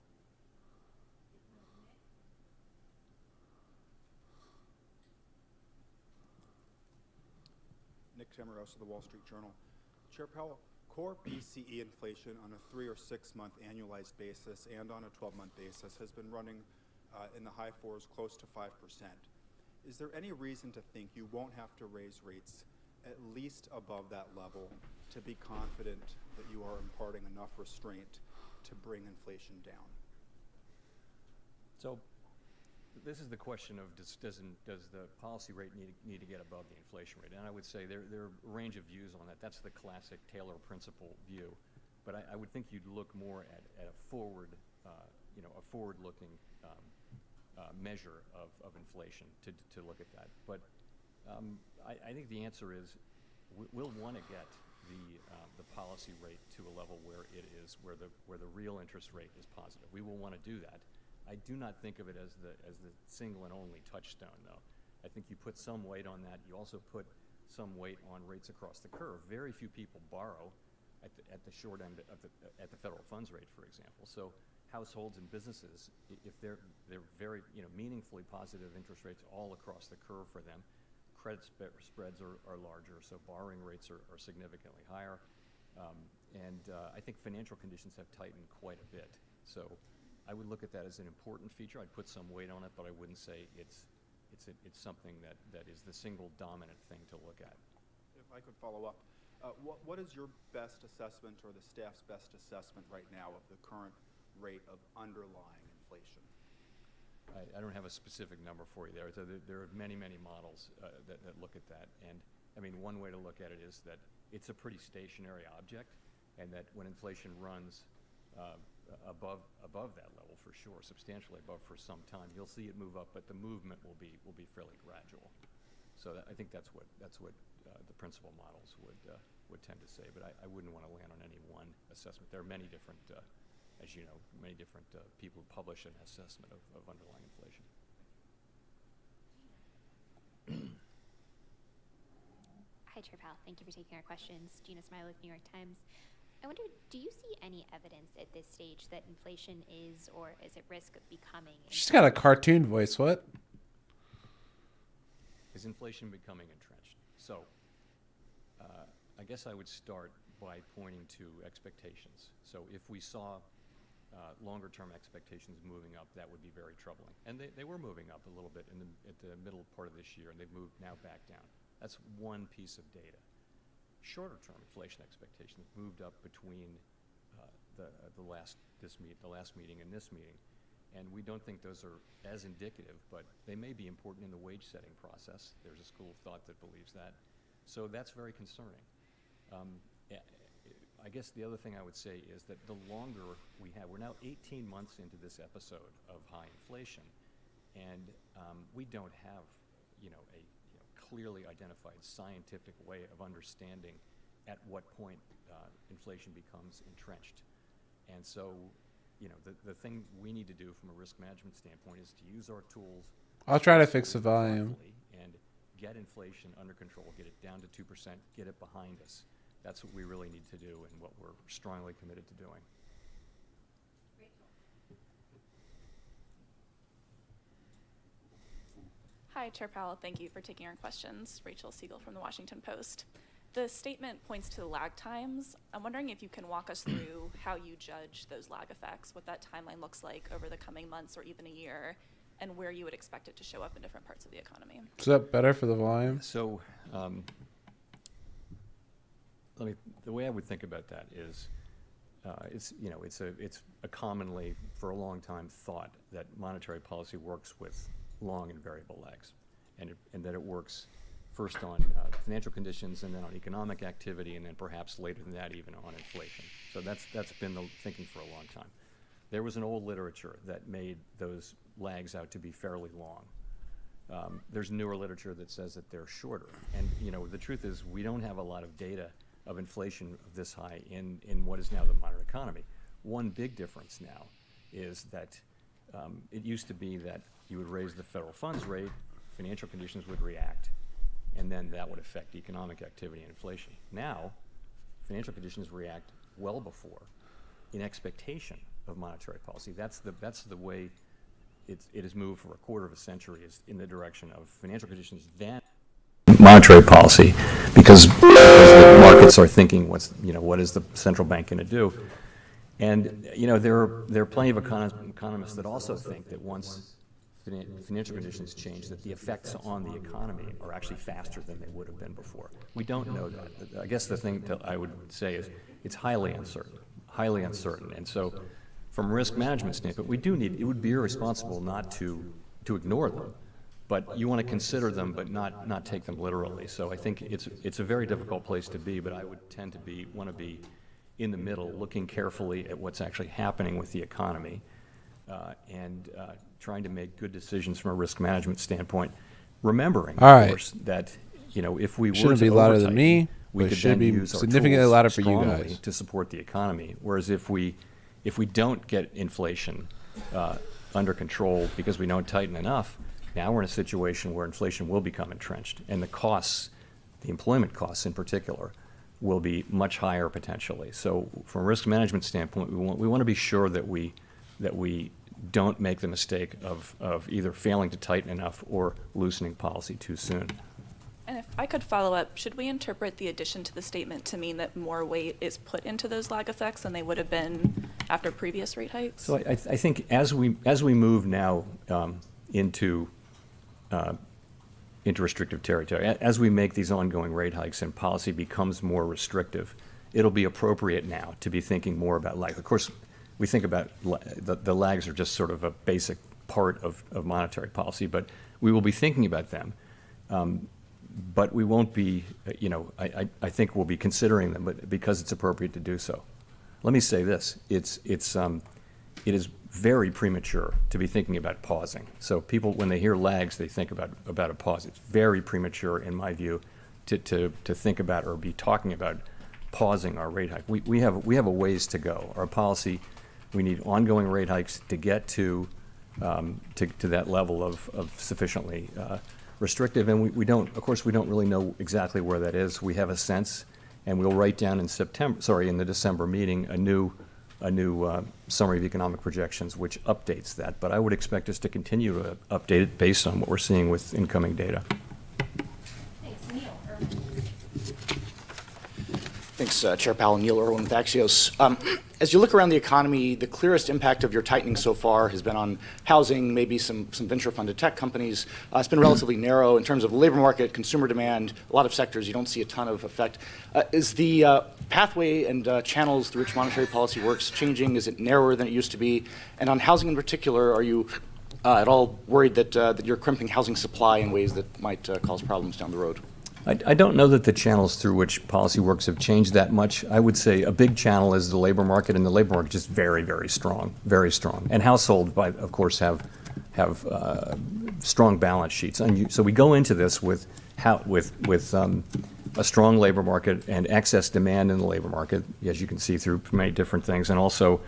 Nick Tamaros of the Wall Street Journal. Chair Powell, core PCE inflation on a 3 or 6 month annualized basis and on a 12-month basis has been running in the high 4s, close to 5%. Is there any reason to think you won't have to raise rates at least above that level to be confident that you are imparting enough restraint to bring inflation down? So this is the question of does the policy rate need to get above the inflation rate? And I would say there are a range of views on that. That's the classic Taylor principle view. But I would think you'd look more at a forward-looking measure of inflation to look at that. But I think the answer is we'll want to get the policy rate to a level where it is where the real interest rate is positive. We will want to do that. I do not think of it as the single and only touchstone, though. I think you put some weight on that. You also put some weight on rates across the curve. Very few people borrow at the short end at the federal funds rate, for example. So households and businesses, if they're very meaningfully positive interest rates all across the curve for them, credit spreads are larger, so borrowing rates are significantly higher. I think financial conditions have tightened quite a bit. So I would look at that as an important feature. I'd put some weight on it, but I wouldn't say it's something that is the single dominant thing to look at. If I could follow up, what is your best assessment or the staff's best assessment right now of the current rate of underlying inflation? I don't have a specific number for you there. So there are many, many models that look at that. And I mean, one way to look at it is that it's a pretty stationary object, and that when inflation runs above that level for sure, substantially above for some time, you'll see it move up, but the movement will be fairly gradual. So I think that's what the principal models would tend to say. But I wouldn't want to land on any one assessment. There are many different, as you know, many different people who publish an assessment of underlying inflation. Hi, Chair Powell. Thank you for taking our questions. Gina Smiley with New York Times. I wonder, do you see any evidence at this stage that inflation is or is at risk of becoming? She's got a cartoon voice. What? Is inflation becoming entrenched? So I guess I would start by pointing to expectations. So if we saw longer-term expectations moving up, that would be very troubling. And they were moving up a little bit at the middle part of this year, and they've moved now back down. That's one piece of data. Shorter-term inflation expectations moved up between the last meeting and this meeting, and we don't think those are as indicative, but they may be important in the wage-setting process. There's a school of thought that believes that. So that's very concerning. I guess the other thing I would say is that the longer we have, we're now 18 months into this episode of high inflation, and we don't have, a clearly identified scientific way of understanding at what point inflation becomes entrenched. And so, the thing we need to do from a risk management standpoint is to use our tools. I'll try to fix the volume. And get inflation under control, get it down to 2%, get it behind us. That's what we really need to do and what we're strongly committed to doing. Hi, Chair Powell. Thank you for taking our questions. Rachel Siegel from the Washington Post. The statement points to lag times. I'm wondering if you can walk us through how you judge those lag effects, what that timeline looks like over the coming months or even a year, and where you would expect it to show up in different parts of the economy. Is that better for the volume? So the way I would think about that is it's a commonly, for a long time, thought that monetary policy works with long and variable lags, and that it works first on financial conditions and then on economic activity and then perhaps later than that even on inflation. So that's been the thinking for a long time. There was an old literature that made those lags out to be fairly long. There's newer literature that says that they're shorter. And the truth is we don't have a lot of data of inflation of this high in what is now the modern economy. One big difference now is that it used to be that you would raise the federal funds rate, financial conditions would react, and then that would affect economic activity and inflation. Now, financial conditions react well before in expectation of monetary policy. That's the way it has moved for a quarter of a century, is in the direction of financial conditions, then monetary policy, because the markets are thinking what is the central bank going to do. And there are plenty of economists that also think that once financial conditions change, that the effects on the economy are actually faster than they would have been before. We don't know that. I guess the thing that I would say is it's highly uncertain. And so from a risk management standpoint, it would be irresponsible not to ignore them. But you want to consider them, but not take them literally. So I think it's a very difficult place to be, but I would tend to want to be in the middle, looking carefully at what's actually happening with the economy, and trying to make good decisions from a risk management standpoint, remembering, of course, that if we were Shouldn't to be louder than over-tighten, me, we but could should then be use our significantly tools louder for you strongly guys. to support the economy. Whereas if we don't get inflation under control because we don't tighten enough, now we're in a situation where inflation will become entrenched, and the costs, the employment costs in particular, will be much higher potentially. So from a risk management standpoint, we want to be sure that we don't make the mistake of either failing to tighten enough or loosening policy too soon. And if I could follow up, should we interpret the addition to the statement to mean that more weight is put into those lag effects than they would have been after previous rate hikes? So I think as we move now into restrictive territory, as we make these ongoing rate hikes and policy becomes more restrictive, it'll be appropriate now to be thinking more about lag. Of course, we think about the lags are just sort of a basic part of monetary policy, but we will be thinking about them. But we won't be, I think we'll be considering them, but because it's appropriate to do so. Let me say this, it is very premature to be thinking about pausing. So people, when they hear lags, they think about a pause. It's very premature, in my view, to think about or be talking about pausing our rate hike. We have a ways to go. Our policy, we need ongoing rate hikes to get to that level of sufficiently restrictive, and we don't, of course, we don't really know exactly where that is. We have a sense, and we'll write down in the December meeting, a new summary of economic projections, which updates that. But I would expect us to continue to update it based on what we're seeing with incoming data. Thanks, Chair Powell. Neil Irwin with Axios. As you look around the economy, the clearest impact of your tightening so far has been on housing, maybe some venture-funded tech companies. It's been relatively narrow in terms of labor market, consumer demand, a lot of sectors you don't see a ton of effect. Is the pathway and channels through which monetary policy works changing? Is it narrower than it used to be? And on housing in particular, are you at all worried that you're crimping housing supply in ways that might cause problems down the road? I don't know that the channels through which policy works have changed that much. I would say a big channel is the labor market, and the labor market is very, very strong, very strong. And households, of course, have strong balance sheets. And so we go into this with a strong labor market and excess demand in the labor market, as you can see through many different things, and also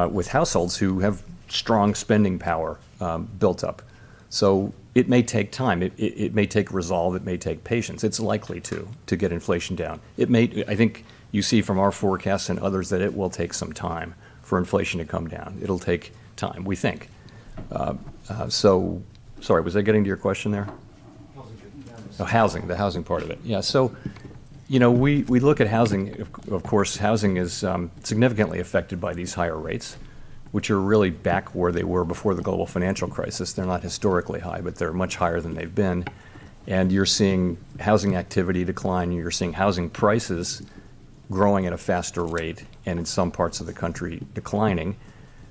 with households who have strong spending power built up. So it may take time. It may take resolve. It may take patience. It's likely to get inflation down. I think you see from our forecasts and others that it will take some time for inflation to come down. It'll take time, we think. Sorry, was I getting to your question there? Oh, housing, the housing part of it. Yeah, so, we look at housing. Of course, housing is significantly affected by these higher rates, which are really back where they were before the global financial crisis. They're not historically high, but they're much higher than they've been. And you're seeing housing activity decline. You're seeing housing prices growing at a faster rate, and in some parts of the country declining.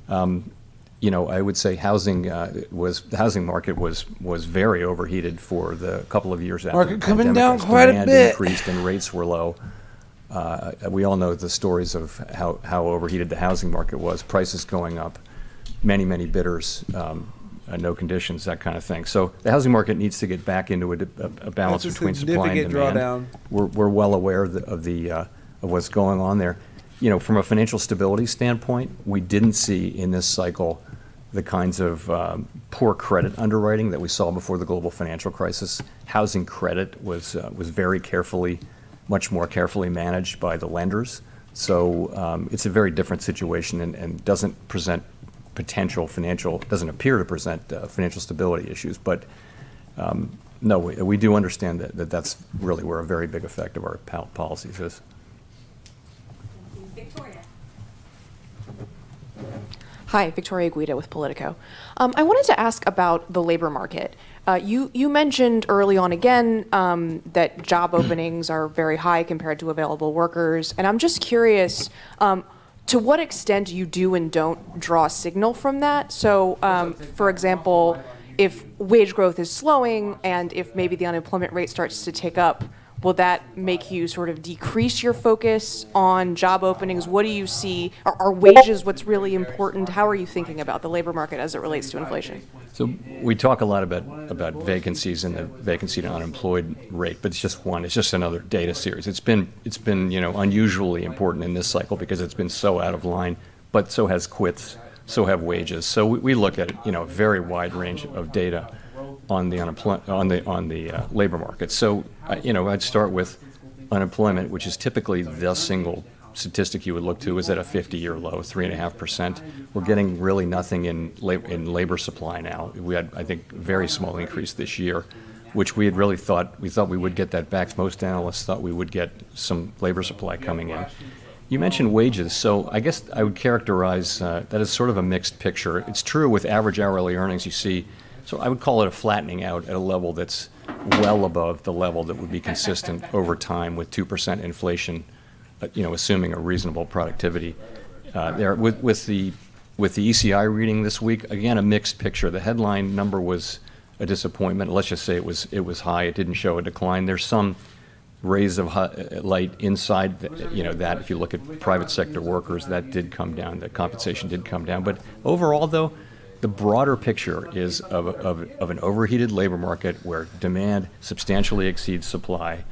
I would say the housing market was very overheated for the couple of years after Market the coming pandemic down as quite a demand bit. increased and rates were low. We all know the stories of how overheated the housing market was, prices going up, many, many bidders, no conditions, that kind of thing. So the housing market needs to get back into a balance That's a between supply and significant demand. drawdown. We're well aware of what's going on there. From a financial stability standpoint, we didn't see in this cycle the kinds of poor credit underwriting that we saw before the global financial crisis. Housing credit was very much more carefully managed by the lenders. So it's a very different situation and doesn't appear to present financial stability issues. But no, we do understand that's really where a very big effect of our policies is. Victoria. Hi, Victoria Guida with Politico. I wanted to ask about the labor market. You mentioned early on again that job openings are very high compared to available workers, and I'm just curious to what extent you do and don't draw a signal from that. So, for example, if wage growth is slowing and if maybe the unemployment rate starts to tick up, will that make you sort of decrease your focus on job openings? What do you see? Are wages what's really important? How are you thinking about the labor market as it relates to inflation? So we talk a lot about vacancies and the vacancy to unemployed rate, but it's just one. It's just another data series. It's been unusually important in this cycle because it's been so out of line, but so has quits, so have wages. So we look at a very wide range of data on the labor market. So I'd start with unemployment, which is typically the single statistic you would look to, is at a 50-year low, 3.5%. We're getting really nothing in labor supply now. We had, I think, a very small increase this year, which we had really thought we would get that back. Most analysts thought we would get some labor supply coming in. You mentioned wages, so I guess I would characterize that as sort of a mixed picture. It's true with average hourly earnings you see. So I would call it a flattening out at a level that's well above the level that would be consistent over time with 2% inflation, assuming a reasonable productivity there. With with the ECI reading this week, again, a mixed picture. The headline number was a disappointment. Let's just say it was high. It didn't show a decline. There's some rays of light inside, that if you look at private sector workers, that did come down, the compensation did come down. But overall, though, the broader picture is of an overheated labor market where demand substantially exceeds supply.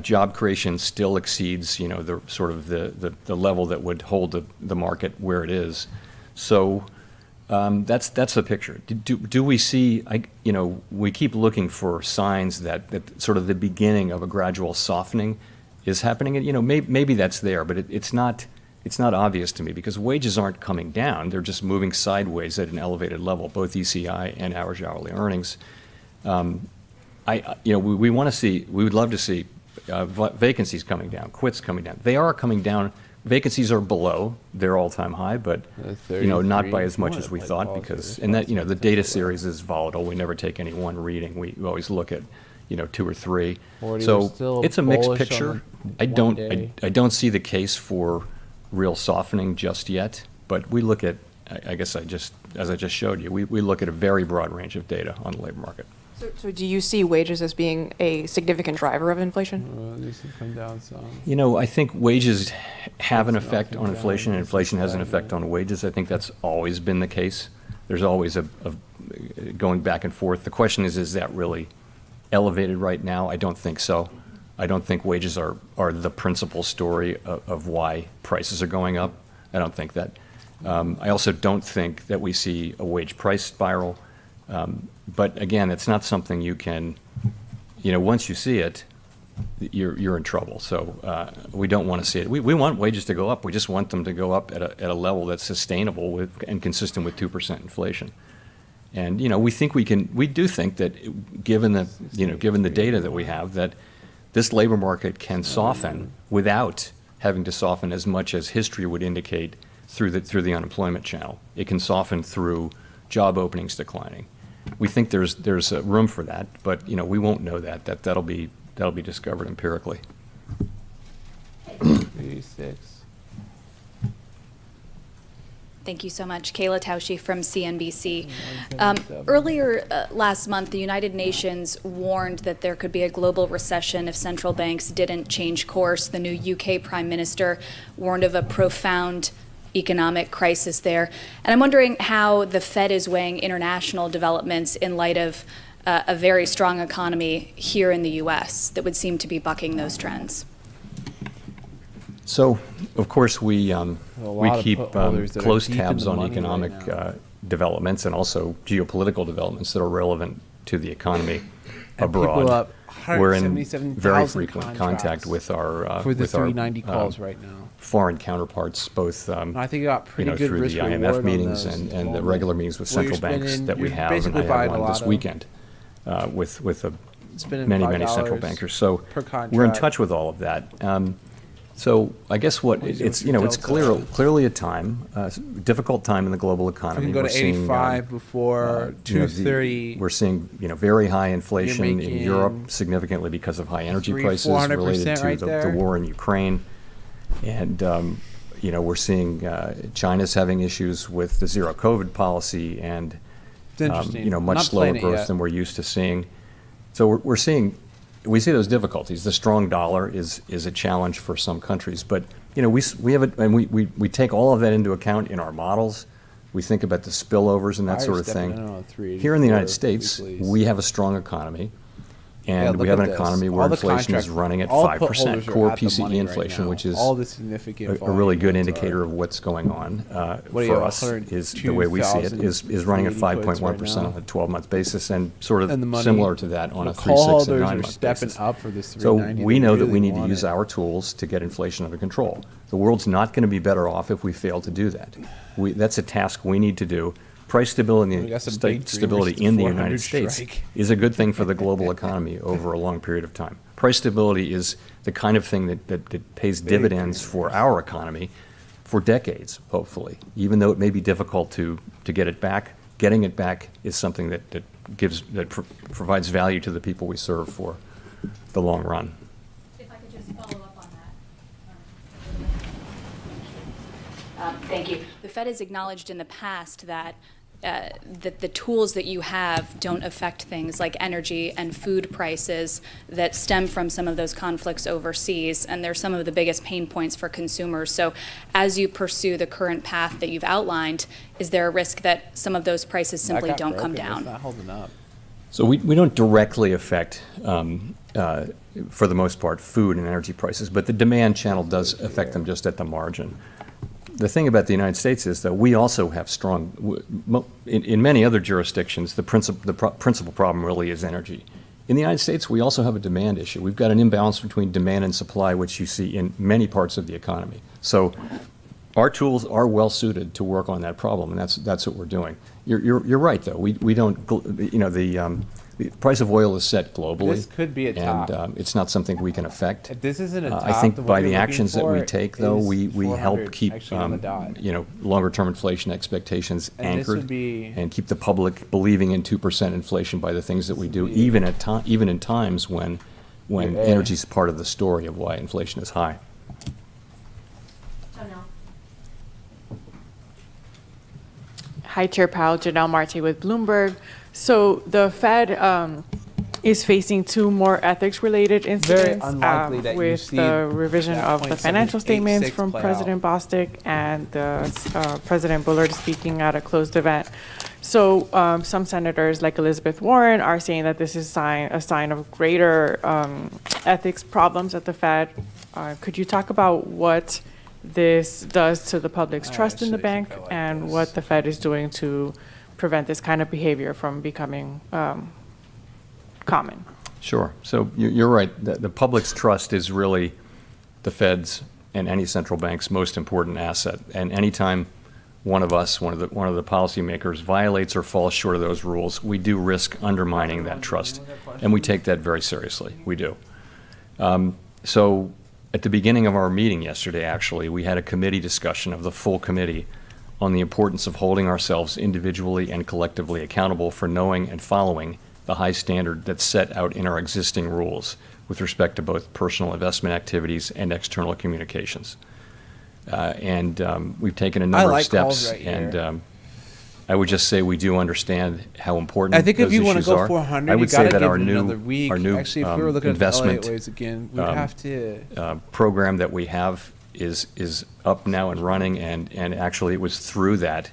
Job creation still exceeds, the sort of the level that would hold the market where it is. So that's the picture. Do we see? We keep looking for signs that sort of the beginning of a gradual softening is happening. And maybe that's there, but it's not obvious to me because wages aren't coming down; they're just moving sideways at an elevated level, both ECI and average hourly earnings. We want to see. We would love to see vacancies coming down, quits coming down. They are coming down. Vacancies are below their all-time high, but not by as much as we thought because, and that the data series is volatile. We never take any one reading. We always look at 2 or 3. So it's a mixed picture. I don't see the case for real softening just yet, but we look at, I guess as I just showed you, we look at a very broad range of data on the labor market. So do you see wages as being a significant driver of inflation? These can come down some. I think wages have an effect on inflation, and inflation has an effect on wages. I think that's always been the case. There's always a going back and forth. The question is that really elevated right now? I don't think so. I don't think wages are the principal story of why prices are going up. I don't think that. I also don't think that we see a wage price spiral. But again, it's not something you can, once you see it, you're in trouble. So we don't want to see it. We want wages to go up. We just want them to go up at a level that's sustainable and consistent with 2% inflation. And we do think that given the data that we have, that this labor market can soften without having to soften as much as history would indicate through the unemployment channel. It can soften through job openings declining. We think there's room for that, but we won't know that. That'll be discovered empirically. 86. Thank you so much. Kayla Tausche from CNBC. Earlier last month, the United Nations warned that there could be a global recession if central banks didn't change course. The new UK Prime Minister warned of a profound economic crisis there. And I'm wondering how the Fed is weighing international developments in light of a very strong economy here in the U.S. that would seem to be bucking those trends. So, of course, we keep close tabs on economic developments and also geopolitical developments that are relevant to the economy abroad. We're in very frequent contact with our for the 390 calls right now. Foreign counterparts, both I think you got pretty good through risk the reward IMF on meetings those and the regular meetings with central banks that we have, and I have one this weekend with many central bankers. So we're in touch with all of that. So I guess it's clearly a difficult time in the global economy. We can go to 85 before 230. We're seeing very high inflation in Europe, significantly because of high energy prices related to the war in Ukraine, and we're seeing China's having issues with the zero COVID policy and much slower growth than we're used to seeing. So we see those difficulties. The strong dollar is a challenge for some countries, but we have it, and we take all of that into account in our models. We think about the spillovers and that sort of thing. Here in the United States, we have a strong economy, and we have an economy where inflation is running at 5%, core PCE inflation, which is a really good indicator of what's going on for us. Is the way we see it is running at 5.1% on a 12-month basis, and sort of similar to that on a 3, 6, and 9-month basis. So we know that we need to use our tools to get inflation under control. The world's not going to be better off if we fail to do that. That's a task we need to do. Price stability in the United States is a good thing for the global economy over a long period of time. Price stability is the kind of thing that pays dividends for our economy for decades, hopefully. Even though it may be difficult to get it back, getting it back is something that provides value to the people we serve for the long run. If I could just follow up on Thank you. The Fed has acknowledged in the past that that the tools that you have don't affect things like energy and food prices that stem from some of those conflicts overseas, and they're some of the biggest pain points for consumers. So as you pursue the current path that you've outlined, is there a risk that some of those prices simply That got don't come broken. It's down? not holding up. So we don't directly affect, for the most part, food and energy prices, but the demand channel does affect them just at the margin. The thing about the United States is that we also have in many other jurisdictions, the principal problem really is energy. In the United States, we also have a demand issue. We've got an imbalance between demand and supply, which you see in many parts of the economy. So our tools are well suited to work on that problem, and that's what we're doing. You're right, though. We don't, the price of oil is set globally. This could be a top. And it's not something we can affect. If this isn't a top, I think then by what the you're looking actions that we for take, though, is we help 400 keep, actually on the dot. longer-term inflation expectations And this anchored would be- and keep the public believing in 2% inflation by the things that we do, even in times when energy is part of the story of why inflation is high. Hi, Chair Powell, Janelle Marte with Bloomberg. So the Fed is facing 2 more ethics-related incidents unlikely that you with see the revision that of the 0.786 financial statements from play President Bostic and President Bullard speaking at a closed event. So some senators, like Elizabeth Warren, are saying that this is a sign of greater ethics problems at the Fed. Could you talk about what this does to the public's trust in the bank and what the Fed is doing to prevent this kind of behavior from becoming common? Sure. So you're right. The public's trust is really the Fed's and any central bank's most important asset. And anytime one of the policymakers violates or falls short of those rules, we do risk undermining that trust. And we take that very seriously. We do. So at the beginning of our meeting yesterday, actually, we had a committee discussion of the full committee on the importance of holding ourselves individually and collectively accountable for knowing and following the high standard that's set out in our existing rules with respect to both personal investment activities and external communications. We've taken a number of steps, right here. and I would just say we do understand how important I think if those you want to issues go are. 400, I you would got to say that give our it new, another week. our new Actually, if we were looking investment at the Elliott waves again, we'd have to. program that we have is up now and running, and actually it was through that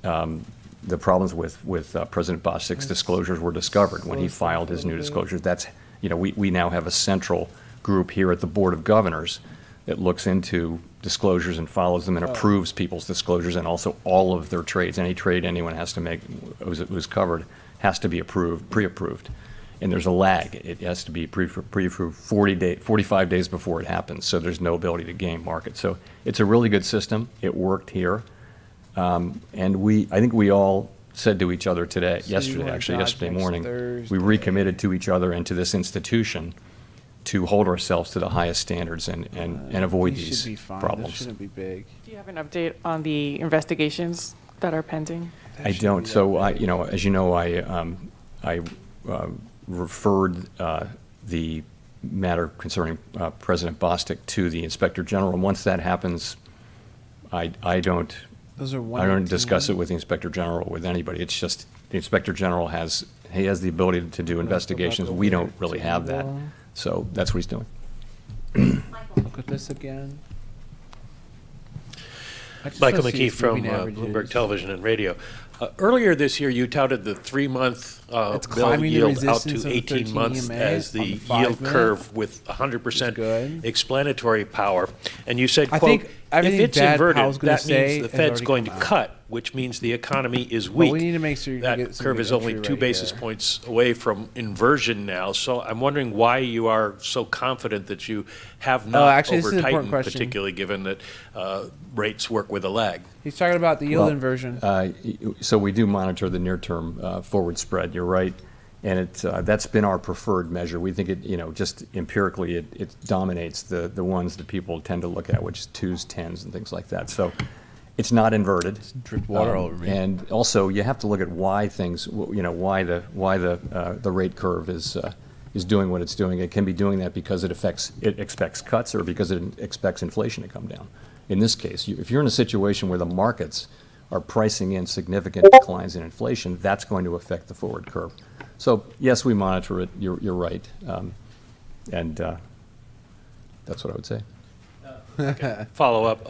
the problems with President Bostic's disclosures were discovered when he filed his new disclosures. That's, we now have a central group here at the Board of Governors that looks into disclosures and follows them and approves people's disclosures and also all of their trades. Any trade anyone has to make who's covered has to be pre-approved. And there's a lag. It has to be pre-approved 45 days before it happens, so there's no ability to game market. So it's a really good system. It worked here. And I think we all said to each other yesterday morning, we recommitted to each other and to this institution to hold ourselves to the highest standards and avoid These these should be fine. problems. This shouldn't be big. Do you have an update on the investigations that are pending? I don't. So as you know, I referred the matter concerning President Bostic to the Inspector General. And once that happens, I don't discuss it with the Inspector General or with anybody. It's just the Inspector General has the ability to do investigations. We don't really have that. So that's what he's doing. Look at this again. Michael McKee from Bloomberg Television and Radio. Earlier this year, you touted the 3-month bill yield out to 18 months as the yield curve with 100% explanatory power. And you said, quote, if it's inverted, that means the Fed's going to cut, which means the economy is weak. We need to make sure you that get some curve is only entry 2 right basis here. points away from inversion now. So I'm wondering why you are so confident that you have not actually, this is an important over-tightened, question. particularly given that rates work with a lag. He's talking about the yield inversion. So we do monitor the near-term forward spread. You're right, and that's been our preferred measure. We think it, just empirically, it dominates the ones that people tend to look at, which is 2s, 10s, and things like that. So it's not inverted. Drip water over me. And also, you have to look at why things, why the rate curve is doing what it's doing. It can be doing that because it expects cuts or because it expects inflation to come down. in this case. If you're in a situation where the markets are pricing in significant declines in inflation, that's going to affect the forward curve. So yes, we monitor it. You're right, and that's what I would say. Follow up.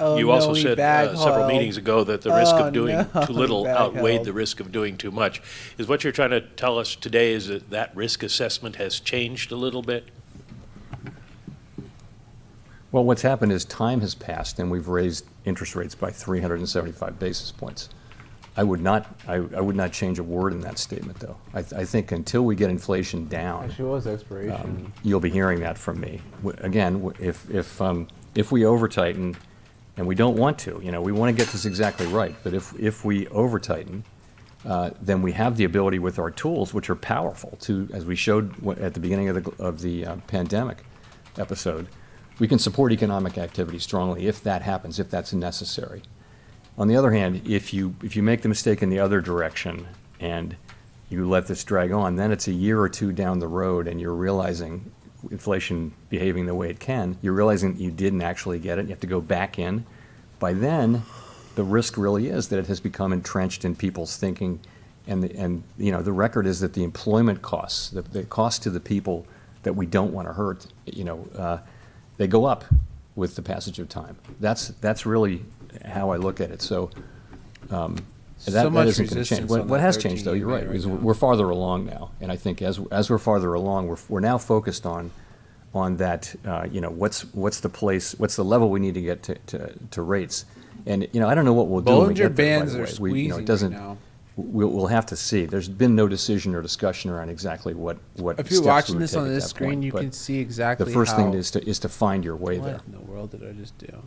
You also said several meetings ago that the risk of doing too little outweighed the risk of doing too much. Is what you're trying to tell us today is that that risk assessment has changed a little bit? Well, what's happened is time has passed and we've raised interest rates by 375 basis points. I would not change a word in that statement, though. I think until we get inflation down, Actually, what was expiration? you'll be hearing that from me. Again, if we over-tighten, and we don't want to, we want to get this exactly right, but if we over-tighten, then we have the ability with our tools, which are powerful, to, as we showed at the beginning of the pandemic episode, we can support economic activity strongly if that happens, if that's necessary. On the other hand, if you make the mistake in the other direction and you let this drag on, then it's a year or two down the road and you're realizing inflation behaving the way it can, you're realizing that you didn't actually get it, you have to go back in. By then, the risk really is that it has become entrenched in people's thinking, and the record is that the employment costs, the cost to the people that we don't want to hurt, they go up with the passage of time. That's really how I look at it. So that isn't going to change. What has changed, though, you're right, is we're farther along now, and I think as we're farther along, we're now focused on that. What's the level we need to get to rates, and I don't know what we'll do. Bollinger when we get there, by bands the are way. squeezing It doesn't. right now. We'll have to see. There's been no decision or discussion around exactly what. If you're steps watching we would this take on at this that screen, point, you but can see exactly the first how. thing is to find your way there. What in the world did I just do?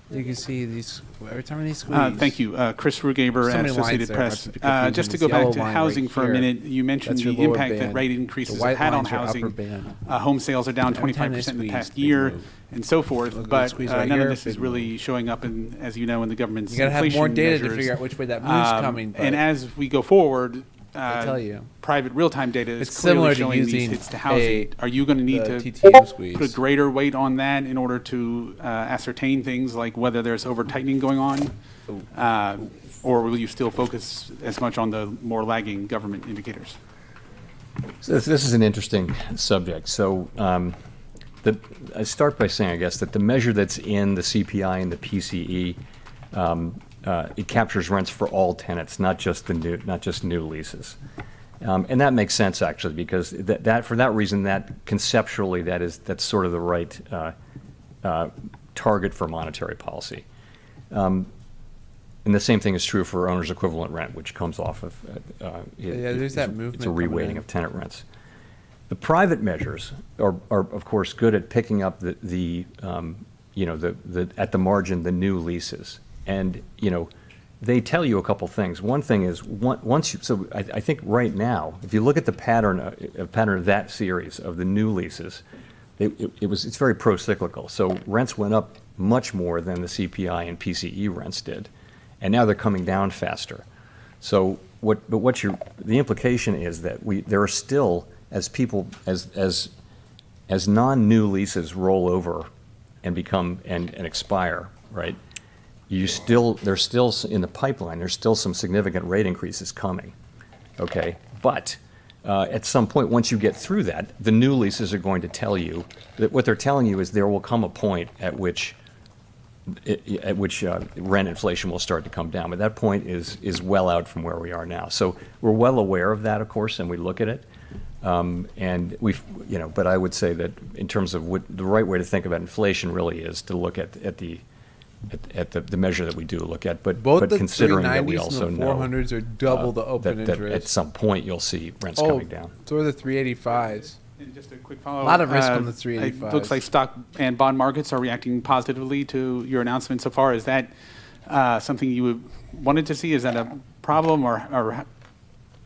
You can see these every time these squeeze. Thank you. Chris Rugaber, So many lines Associated there, Press. might be confusing. Just to This go back yellow to line housing right for a here, minute, you mentioned that's your the lower impact that band. rate The increases white have had on line's your upper housing. band. Home sales are down Every time 25% they in the squeeze, past big year move. and so forth, Look, but squeeze right none here, of this is big really move. showing up in, as you know, in the government's You gotta have inflation more data to measures. figure out which way that move's coming. But And as we go forward, I tell you, private real-time data is it's clearly similar to showing these using hits to housing. Are you going to need the to TTM squeeze. put a greater weight on that in order to ascertain things like whether there's over-tightening going on? Or will you still focus as much on the more lagging government indicators? So this is an interesting subject. So I start by saying, I guess, that the measure that's in the CPI and the PCE, it captures rents for all tenants, not just new leases. And that makes sense, actually, because for that reason, that conceptually, that's sort of the right target for monetary policy. And the same thing is true for owner's equivalent rent, which comes off of there's that movement it's a coming reweighting in. of tenant rents. The private measures are of course good at picking up the at the margin the new leases, and they tell you a couple things. One thing is I think right now, if you look at the pattern of that series of the new leases, it's very pro-cyclical. So rents went up much more than the CPI and PCE rents did, and now they're coming down faster. So the implication is that there are still, as non-new leases roll over and become and expire, right? There's still in the pipeline. There's still some significant rate increases coming, okay? But at some point, once you get through that, the new leases are going to tell you that what they're telling you is there will come a point at which rent inflation will start to come down. But that point is well out from where we are now. So we're well aware of that, of course, and we look at it. And but I would say that in terms of what the right way to think about inflation really is to look at the measure that we do look at, but the considering that 390s we also and the know 400s are double the open that interest. at some point you'll see rents coming down. So are the 385s. And just a quick follow-up. A lot of risk on the It 385s. looks like stock and bond markets are reacting positively to your announcement so far. Is that something you wanted to see? Is that a problem, or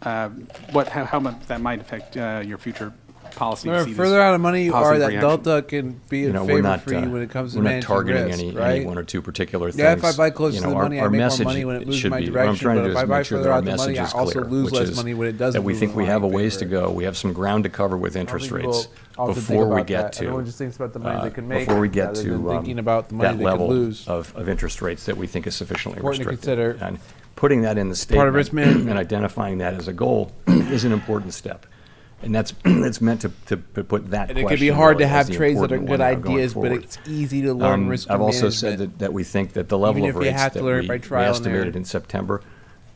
how much that might affect your future policy to Remember, see this further out of money or positive that reaction. delta can be in favor for you when it comes to we're not managing targeting risk, any right? one or two particular things. Yeah, if I buy closer You to know, the money, I our make more message money when it moves should my be- what I'm direction. trying to But do if is I buy make sure further that our out the money, message I is also clear, lose which less is money when it doesn't that we move think in we my have a ways to favor. go. We have some ground to cover with interest people rates often think before we about get that. to Everyone just thinks about the money they can make before we get rather to than thinking about the money that they could level lose. of interest rates that we think is sufficiently Important to restrictive. consider. And putting that in the Part of statement risk management. and identifying that as a goal is an important step. And that's meant to put that And it question could be hard really to as have the trades that are important good one now going ideas, but forward. it's easy to learn risk I've also management. said that we think that the level Even of if you rates have to that learn it we by trial and estimated error. in September,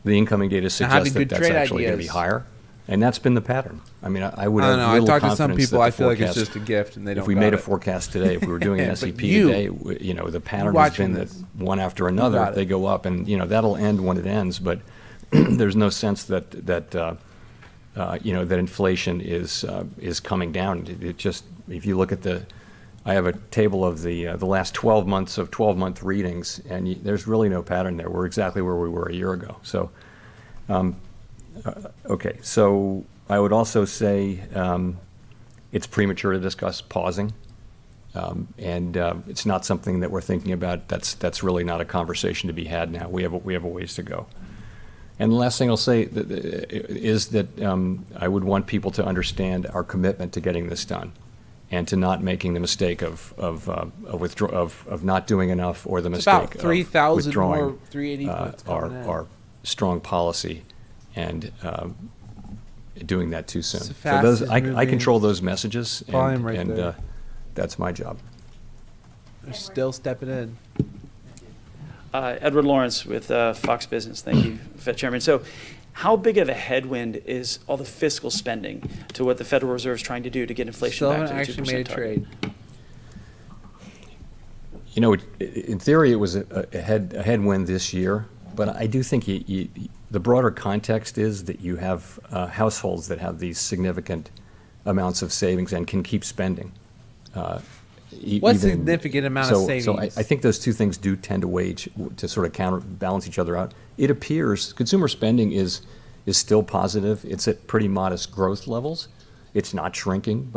the incoming data having suggests that good that's trade actually going to be ideas. higher. And that's been the pattern. I mean, I would I have don't know. I little talked to some confidence people, that I the feel like it's forecast- just a gift and they If don't we got made a it. forecast today, if we were doing an But SEP you- today, the pattern has watching been that this. one after got another, it. they go up, and, that'll end when it ends, but there's no sense that inflation is coming down. It just, if you look at I have a table of the last 12 months of 12-month readings, and there's really no pattern there. We're exactly where we were a year ago. So, okay, so I would also say it's premature to discuss pausing, and it's not something that we're thinking about. That's really not a conversation to be had now. We have a ways to go. And the last thing I'll say is that I would want people to understand our commitment to getting this done, and to not making the mistake of not doing enough, or the It's about mistake 3,000 of withdrawing more 380 votes coming in. our strong policy and doing that too soon. It's the So those, fastest I moving control those messages, volume right there. that's my job. They're still stepping in. Edward Lawrence with Fox Business. Thank you, Fed Chairman. So how big of a headwind is all the fiscal spending to what the Federal Reserve is trying to do to get inflation Still back to haven't the 2% actually made a target? trade. In theory, it was a headwind this year, but I do think the broader context is that you have households that have these significant amounts of savings and can keep spending. What significant amount of savings? So I think those two things do tend to sort of counterbalance each other out. It appears consumer spending is still positive. It's at pretty modest growth levels. It's not shrinking,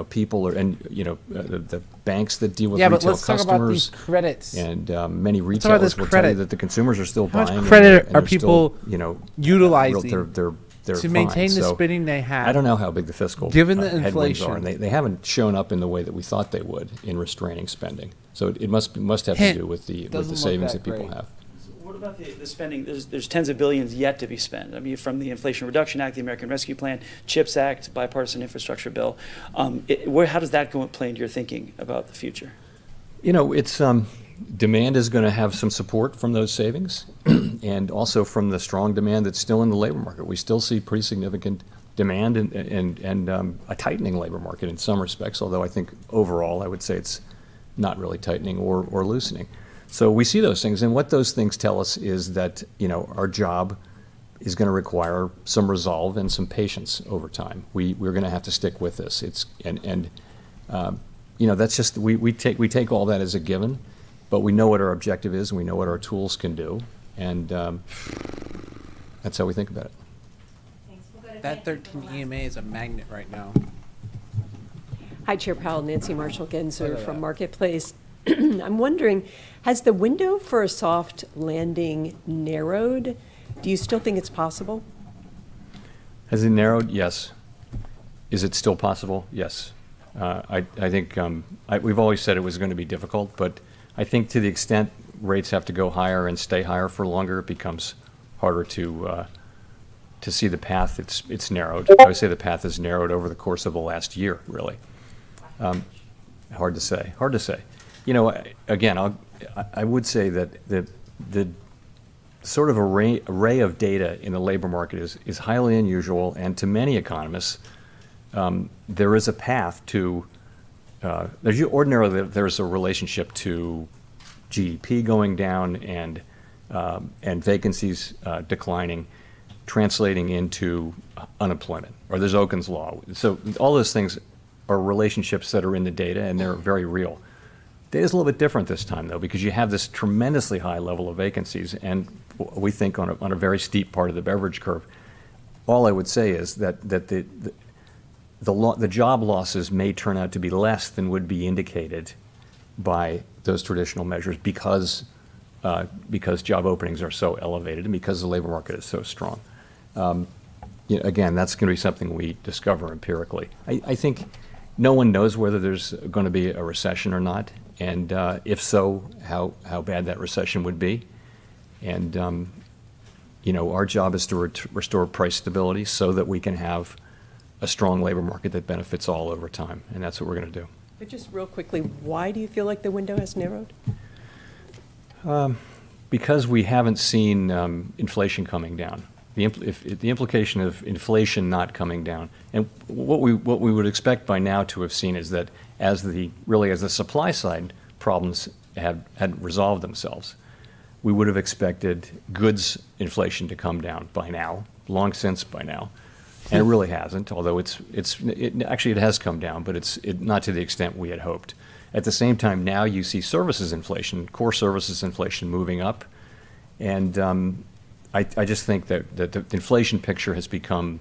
people are, the banks that deal with Yeah, but retail let's talk about these customers credits. and many Let's talk about retailers this will tell you credit. that the consumers are still How much buying. and credit they're- and are they're still, people utilizing they're to maintain fine. the So spending they have? I don't know how big the fiscal Given the headwinds are, inflation. and they haven't shown up in the way that we thought they would in restraining spending. So it must have Hint, to do with the doesn't look savings that that people great. have. What about the spending? There's tens of billions yet to be spent. I mean, from the Inflation Reduction Act, the American Rescue Plan, CHIPS Act, bipartisan infrastructure bill. How does that play into your thinking about the future? It's demand is going to have some support from those savings, and also from the strong demand that's still in the labor market. We still see pretty significant demand and a tightening labor market in some respects. Although I think overall, I would say it's not really tightening or loosening. So we see those things, and what those things tell us is that our job is going to require some resolve and some patience over time. We're going to have to stick with this. That's just we take all that as a given, but we know what our objective is and we know what our tools can do, and that's how we think about it. That 13 EMA is a magnet right now. Hi, Chair Powell. Nancy Marshall-Genzer Hello. from Marketplace. I'm wondering, has the window for a soft landing narrowed? Do you still think it's possible? Has it narrowed? Yes. Is it still possible? Yes. I think we've always said it was going to be difficult, but I think to the extent rates have to go higher and stay higher for longer, it becomes harder to see the path. It's narrowed. I would say the path has narrowed over the course of the last year, really. Hard to say. Again, I would say that the sort of array of data in the labor market is highly unusual, and to many economists, there is a path to. Ordinarily, there's a relationship to GDP going down and vacancies declining, translating into unemployment, or there's Okun's law. So all those things are relationships that are in the data, and they're very real. Data's a little bit different this time, though, because you have this tremendously high level of vacancies, and we think on a very steep part of the beverage curve. All I would say is that the job losses may turn out to be less than would be indicated by those traditional measures because job openings are so elevated and because the labor market is so strong. Again, that's going to be something we discover empirically. I think no one knows whether there's going to be a recession or not, and if so, how bad that recession would be. And our job is to restore price stability so that we can have a strong labor market that benefits all over time, and that's what we're going to do. But just real quickly, why do you feel like the window has narrowed? Because we haven't seen inflation coming down. The implication of inflation not coming down, and what we would expect by now to have seen is that as the supply side problems had resolved themselves, we would have expected goods inflation to come down by now, long since by now, and it really hasn't. Although it has come down, but it's not to the extent we had hoped. At the same time, now you see services inflation, core services inflation moving up, and I just think that the inflation picture has become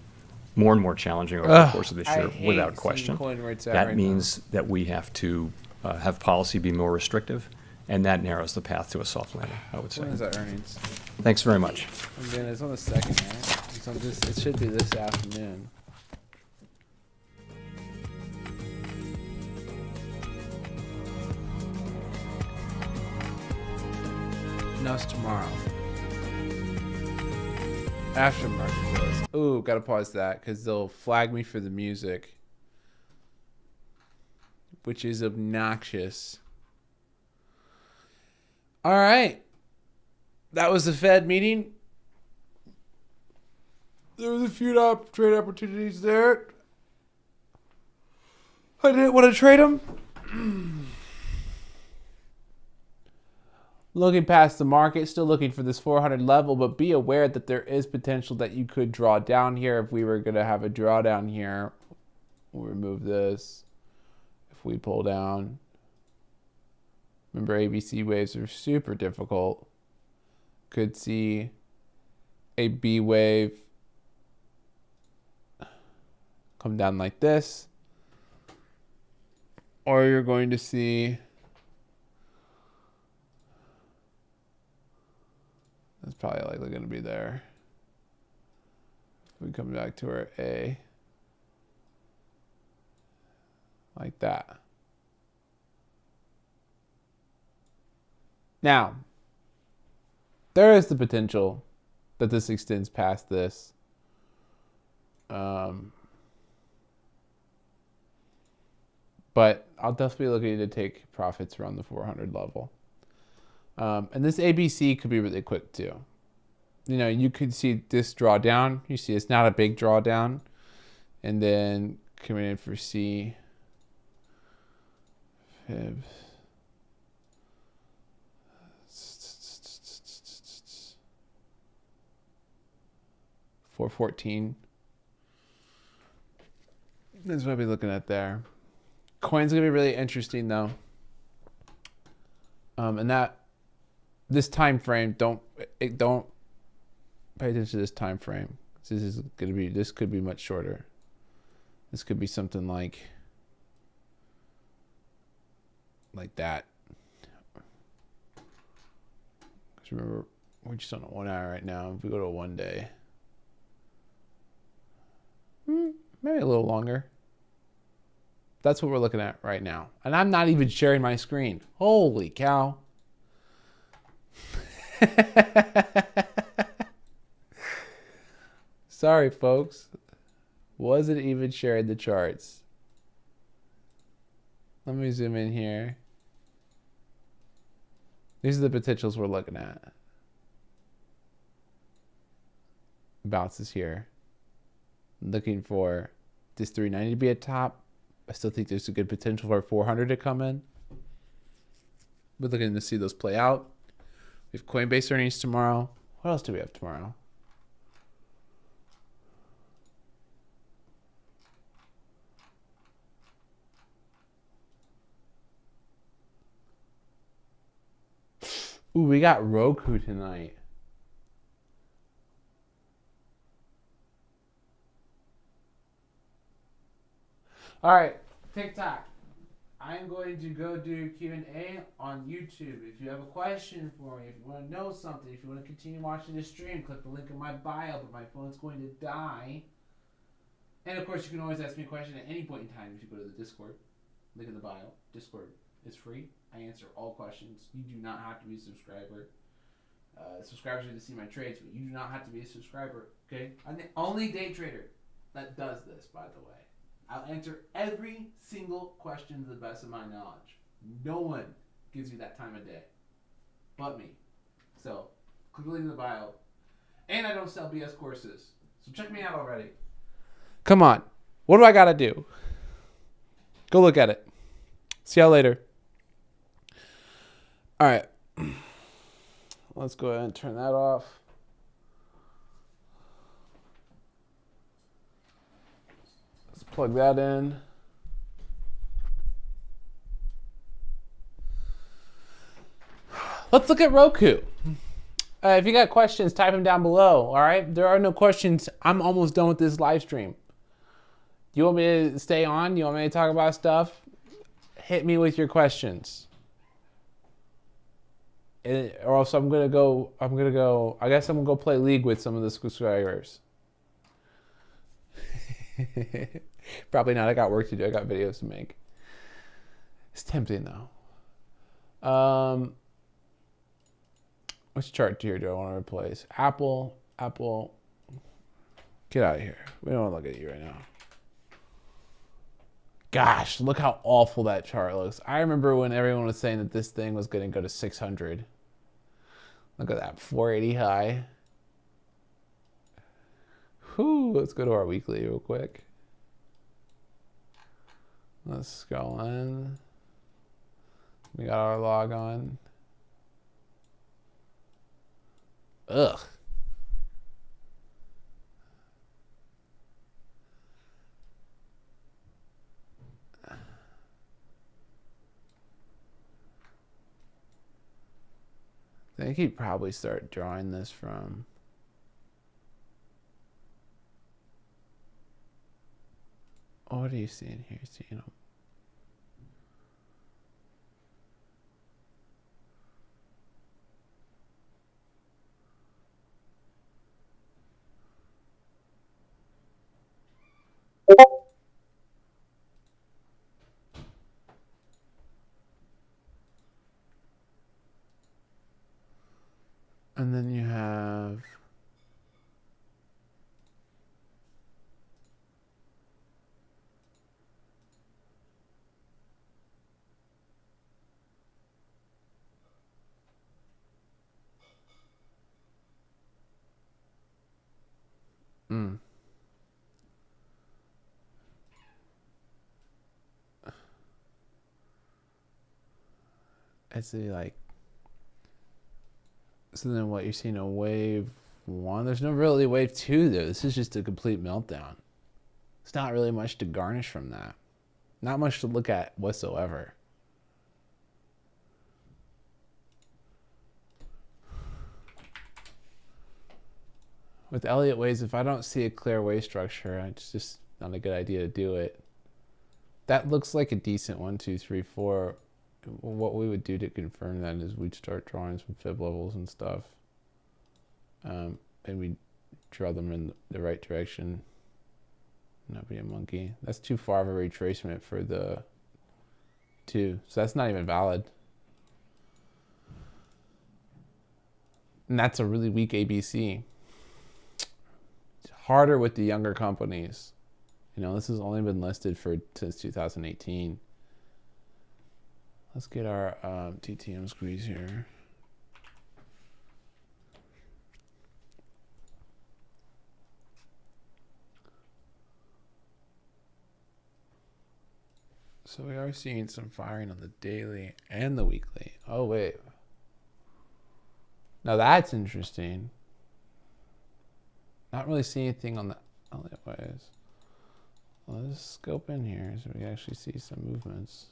more and more challenging over the course of this year, without question. That means that we have to have policy be more restrictive, and that narrows the path to a soft landing, I would say. When is that earnings? Thanks very much. Again, it's on the 2nd, right? It's on this, it should be this afternoon. No, it's tomorrow. After market close. Ooh, gotta pause that because they'll flag me for the music, which is obnoxious. All right. That was the Fed meeting. There was a few trade opportunities there. I didn't want to trade them. Looking past the market, still looking for this 400 level, but be aware that there is potential that you could draw down here. If we were going to have a drawdown here, we'll remove this. If we pull down, remember ABC waves are super difficult. Could see a B wave come down like this, or you're going to see that's probably likely going to be there. If we come back to our A like that. Now, there is the potential that this extends past this. But I'll definitely be looking to take profits around the 400 level. And this ABC could be really quick too. You could see this drawdown. You see it's not a big drawdown. And then coming in for C. Fibs. 414. That's what I'll be looking at there. Coin's gonna be really interesting though. And that this time frame, don't pay attention to this time frame. This could be much shorter. This could be something like that. Because remember, we're just on a 1 hour right now. If we go to a 1 day, maybe a little longer. That's what we're looking at right now. And I'm not even sharing my screen. Holy cow. Sorry, folks. Wasn't even sharing the charts. Let me zoom in here. These are the potentials we're looking at. Bounces here. Looking for this 390 to be at top. I still think there's a good potential for 400 to come in. We're looking to see those play out. We have Coinbase earnings tomorrow. What else do we have tomorrow? Ooh, we got Roku tonight. All right, TikTok. I am going to go do Q&A on YouTube. If you have a question for me, if you want to know something, if you want to continue watching the stream, click the link in my bio, but my phone's going to die. And of course, you can always ask me a question at any point in time if you go to the Discord. Link in the bio. Discord is free. I answer all questions. You do not have to be a subscriber. Subscribers get to see my trades, but you do not have to be a subscriber, okay? I'm the only day trader that does this, by the way. I'll answer every single question to the best of my knowledge. No one gives you that time of day but me. So, click the link in the bio. And I don't sell BS courses. So check me out already. Come on. What do I got to do? Go look at it. See y'all later. All right. Let's go ahead and turn that off. Let's plug that in. Let's look at Roku. If you got questions, type them down below, all right? If there are no questions, I'm almost done with this live stream. You want me to stay on? You want me to talk about stuff? Hit me with your questions. Or else I guess I'm gonna go play League with some of the subscribers. Probably not. I got work to do. I got videos to make. It's tempting though. Which chart tier do I want to replace? Apple. Get out of here. We don't want to look at you right now. Gosh, look how awful that chart looks. I remember when everyone was saying that this thing was going to go to 600. Look at that, 480 high. Whew, let's go to our weekly real quick. Let's scroll in. We got our log on. Ugh. I think he'd probably start drawing this from what are you seeing here? Seeing them. And then you have I'd say like, so then what, you're seeing a wave 1? There's no really wave 2 though. This is just a complete meltdown. It's not really much to garnish from that. Not much to look at whatsoever. With Elliott waves, if I don't see a clear wave structure, it's just not a good idea to do it. That looks like a decent 1, 2, 3, 4. What we would do to confirm that is we'd start drawing some fib levels and stuff. And we'd draw them in the right direction. Not be a monkey. That's too far of a retracement for the 2. So that's not even valid. And that's a really weak ABC. It's harder with the younger companies. You know, this has only been listed since 2018. Let's get our TTM squeeze here. So we are seeing some firing on the daily and the weekly. Oh, wait. Now that's interesting. Not really seeing anything on the Elliott waves. Let's scope in here so we actually see some movements.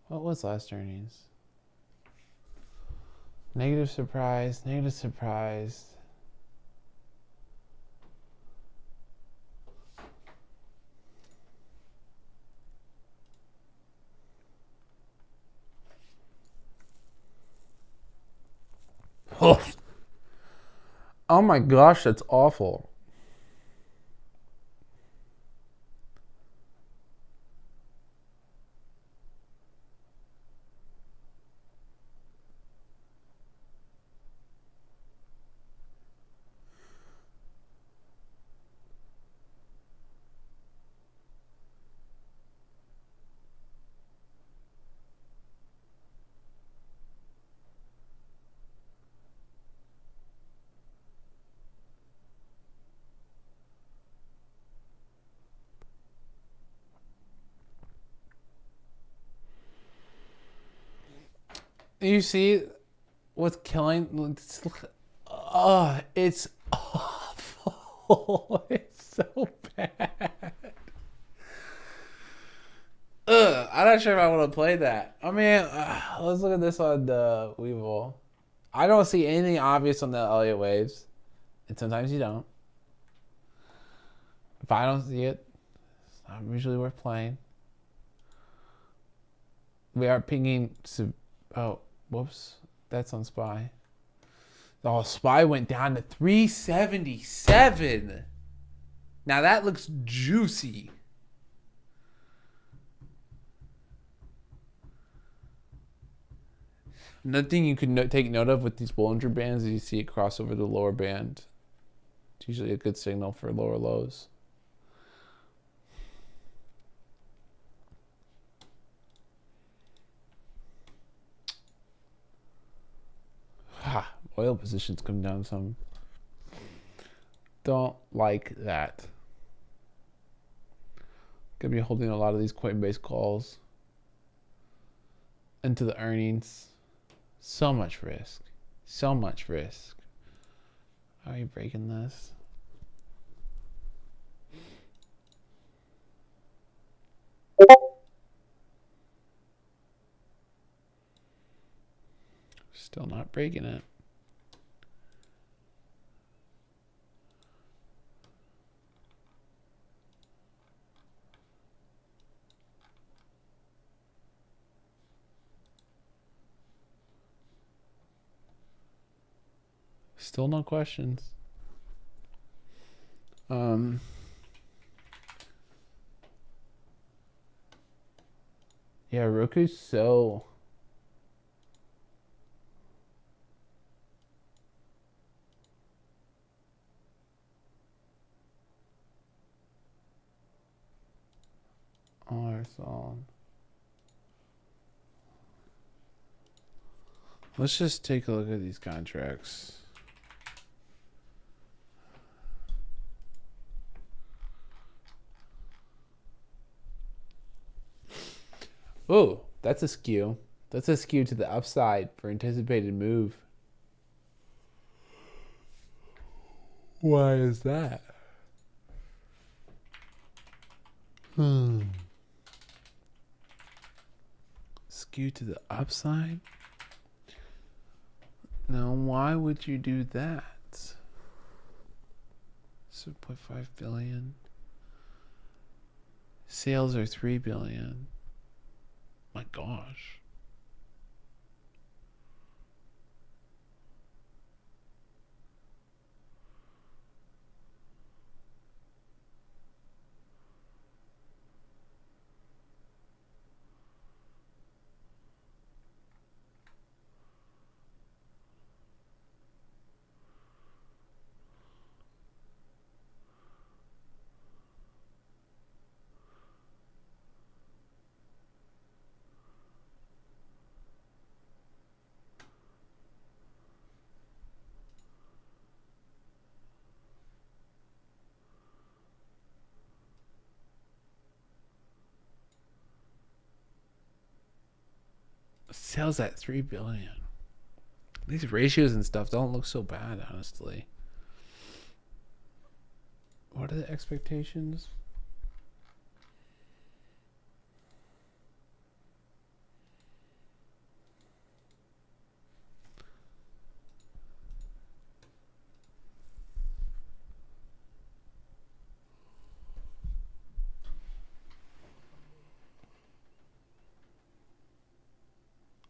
What was last earnings? Negative surprise, negative surprise. Oh my gosh, that's awful. You see what's killing? It's awful. It's so bad. I'm not sure if I want to play that. I mean, let's look at this on the Weevil. I don't see anything obvious on the Elliott waves, and sometimes you don't. If I don't see it, it's not usually worth playing. We are pinging. Oh, whoops. That's on SPY. Oh, SPY went down to 377. Now that looks juicy. Another thing you can take note of with these Bollinger Bands is you see it cross over the lower band. It's usually a good signal for lower lows. Oil positions come down some. Don't like that. Gonna be holding a lot of these Coinbase calls into the earnings. So much risk. So much risk. Are you breaking this? Still not breaking it. Still no questions. Yeah, Roku's so... Let's just take a look at these contracts. Oh, that's a skew. That's a skew to the upside for anticipated move. Why is that? Skew to the upside? Now, why would you do that? 7.5 billion. Sales are 3 billion. My gosh. Sales at 3 billion. These ratios and stuff don't look so bad, honestly. What are the expectations?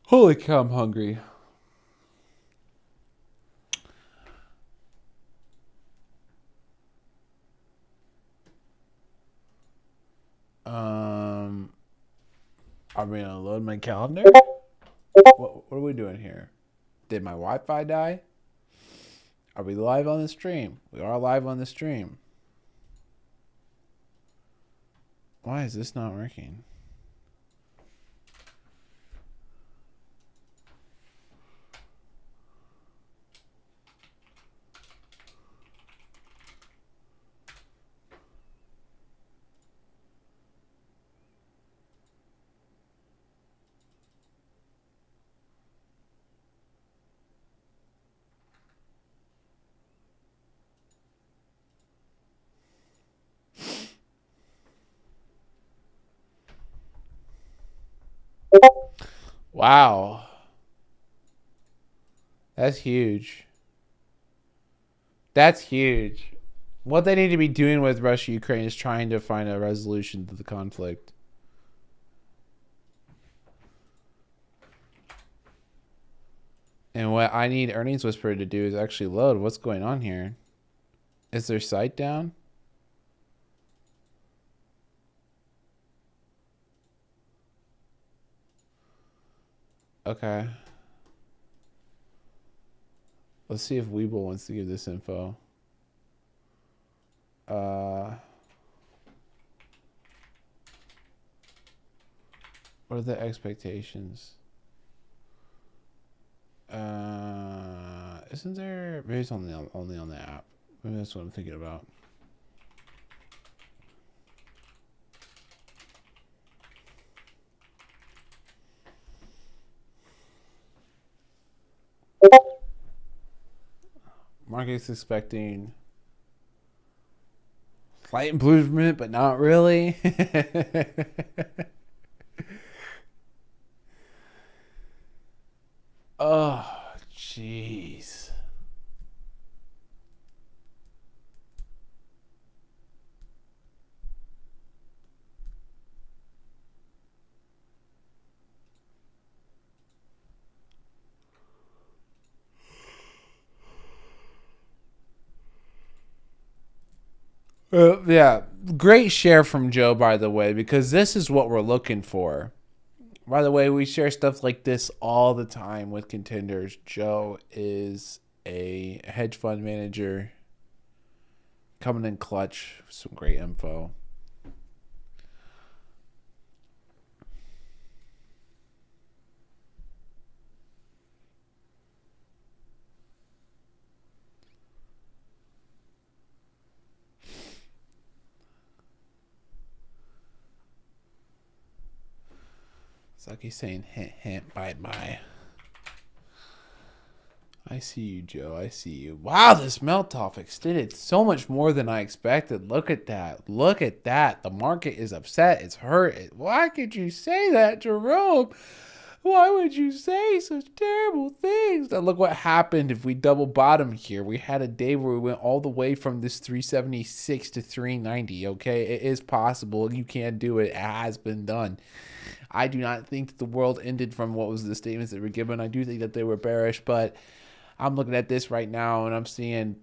Holy cow, I'm hungry. Are we gonna load my calendar? What are we doing here? Did my Wi-Fi die? Are we live on the stream? We are live on the stream. Why is this not working? Wow. That's huge. That's huge. What they need to be doing with Russia, Ukraine is trying to find a resolution to the conflict. And what I need Earnings Whisperer to do is actually load. What's going on here? Is their site down? Okay. Let's see if Weeble wants to give this info. What are the expectations? Isn't there? Maybe it's only on the app. Maybe that's what I'm thinking about. Market's expecting slight improvement, but not really. Oh, jeez. Yeah, great share from Joe, by the way, because this is what we're looking for. By the way, we share stuff like this all the time with contenders. Joe is a hedge fund manager coming in clutch with some great info. It's like he's saying hint, hint, bye, bye. I see you, Joe. I see you. Wow, this melt-off extended so much more than I expected. Look at that. Look at that. The market is upset. It's hurt. Why could you say that, Jerome? Why would you say such terrible things? Now look what happened if we double bottom here. We had a day where we went all the way from this 376 to 390, okay? It is possible. You can do it. It has been done. I do not think that the world ended from what was the statements that were given. I do think that they were bearish, but I'm looking at this right now and I'm seeing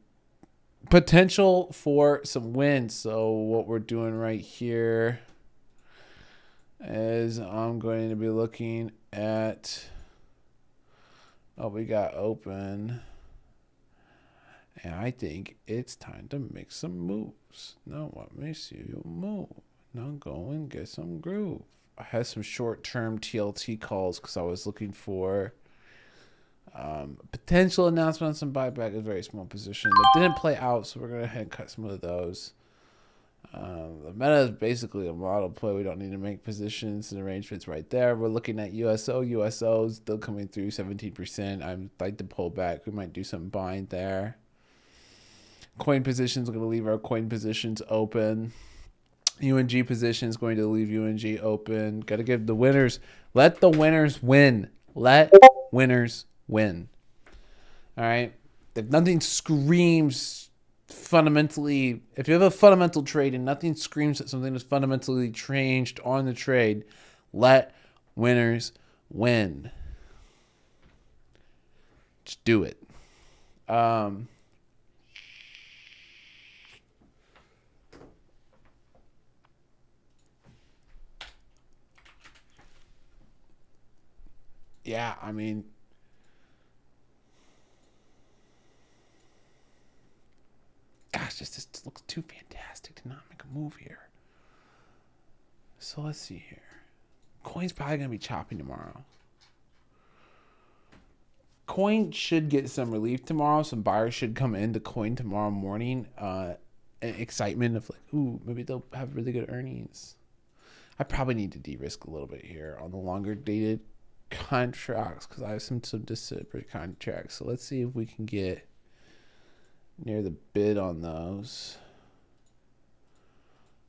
potential for some wins. So what we're doing right here is I'm going to be looking at what we got open. And I think it's time to make some moves. Now what makes you move? Now go and get some groove. I had some short-term TLT calls because I was looking for potential announcement on some buyback, a very small position that didn't play out, so we're going to head and cut some of those. The meta is basically a model play. We don't need to make positions. The range fits right there. We're looking at USO still coming through 17%. I'd like to pull back. We might do some buying there. Coin positions are going to leave our coin positions open. UNG position is going to leave UNG open. Got to give the winners. Let the winners win. Let winners win. All right. If nothing screams fundamentally, if you have a fundamental trade and nothing screams that something is fundamentally changed on the trade, let winners win. Just do it. Yeah, I mean, gosh, this looks too fantastic to not make a move here. So let's see here. Coin's probably going to be choppy tomorrow. Coin should get some relief tomorrow. Some buyers should come into Coin tomorrow morning. Excitement of like, ooh, maybe they'll have really good earnings. I probably need to de-risk a little bit here on the longer dated contracts because I have some December contracts. So let's see if we can get near the bid on those.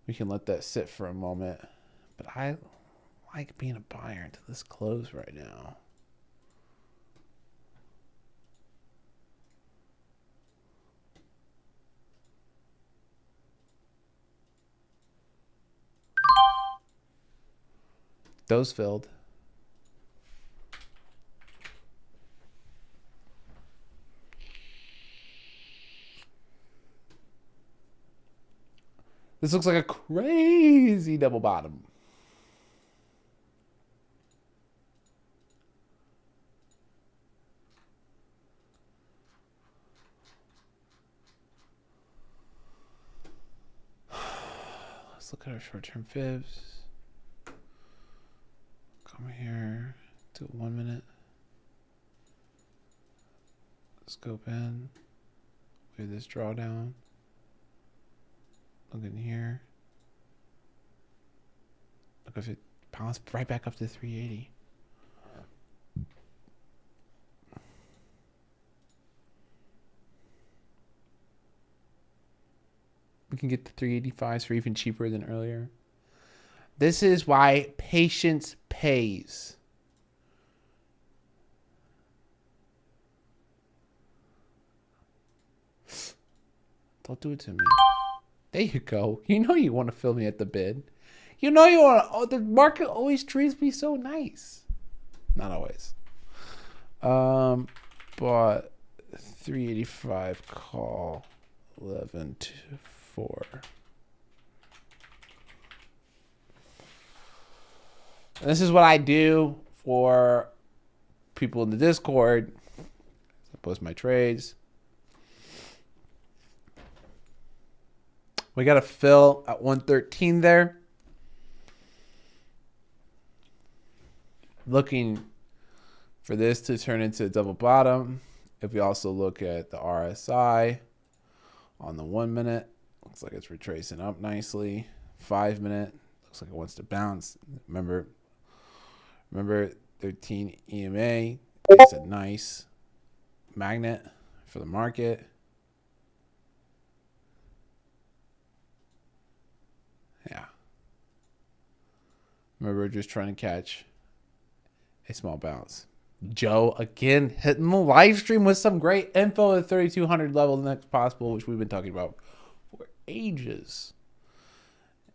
We can let that sit for a moment. But I like being a buyer into this close right now. Those filled. This looks like a crazy double bottom. Let's look at our short-term fibs. Come here to 1 minute. Scope in. We have this drawdown. Look in here. Look if it bounced right back up to 380. We can get the 385s for even cheaper than earlier. This is why patience pays. Don't do it to me. There you go. You know you want to fill me at the bid. You know you want to. Oh, the market always treats me so nice. Not always. But 385 call 11 to 4. And this is what I do for people in the Discord. I post my trades. We got a fill at 113 there. Looking for this to turn into a double bottom. If we also look at the RSI on the 1 minute, looks like it's retracing up nicely. 5 minute, looks like it wants to bounce. Remember 13 EMA is a nice magnet for the market. Yeah. Remember, just trying to catch a small bounce. Joe, again, hitting the live stream with some great info at 3,200 level, the next possible, which we've been talking about for ages.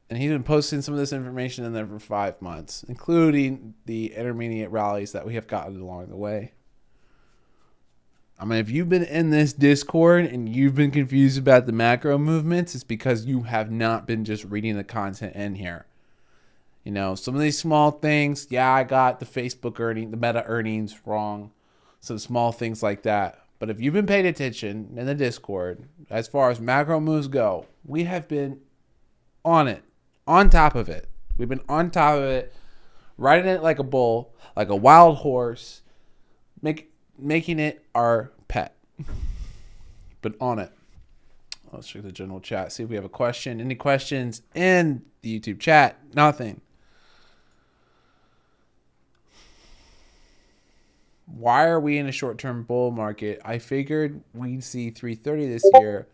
And he's been posting some of this information in there for 5 months, including the intermediate rallies that we have gotten along the way. I mean, if you've been in this Discord and you've been confused about the macro movements, it's because you have not been just reading the content in here. You know, some of these small things, yeah, I got the Facebook earnings, the Meta earnings wrong. Some small things like that. But if you've been paying attention in the Discord, as far as macro moves go, we have been on it, on top of it. We've been on top of it, riding it like a bull, like a wild horse, making it our pet. But on it. Let's check the general chat, see if we have a question. Any questions in the YouTube chat? Nothing. Why are we in a short-term bull market? I figured we'd see 330 this year,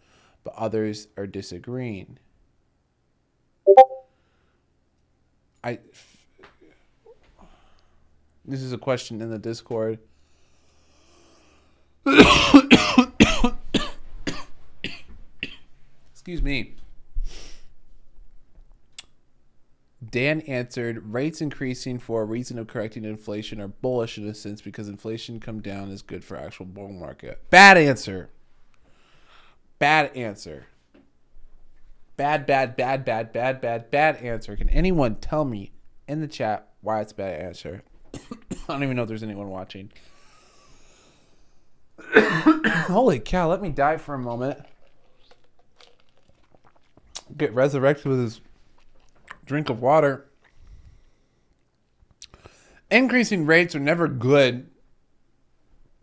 but others are disagreeing. This is a question in the Discord. Excuse me. Dan answered, rates increasing for a reason of correcting inflation are bullish in a sense because inflation come down is good for actual bull market. Bad answer. Bad answer. Bad answer. Can anyone tell me in the chat why it's a bad answer? I don't even know if there's anyone watching. Holy cow, let me die for a moment. Get resurrected with his drink of water. Increasing rates are never good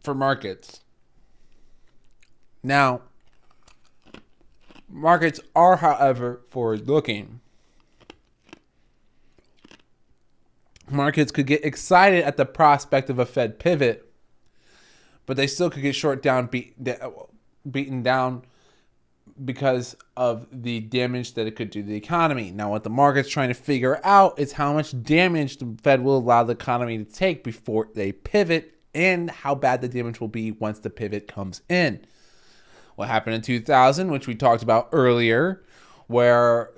for markets. Now, markets are, however, forward-looking. Markets could get excited at the prospect of a Fed pivot, but they still could get beaten down because of the damage that it could do to the economy. Now, what the market's trying to figure out is how much damage the Fed will allow the economy to take before they pivot and how bad the damage will be once the pivot comes in. What happened in 2000, which we talked about earlier, where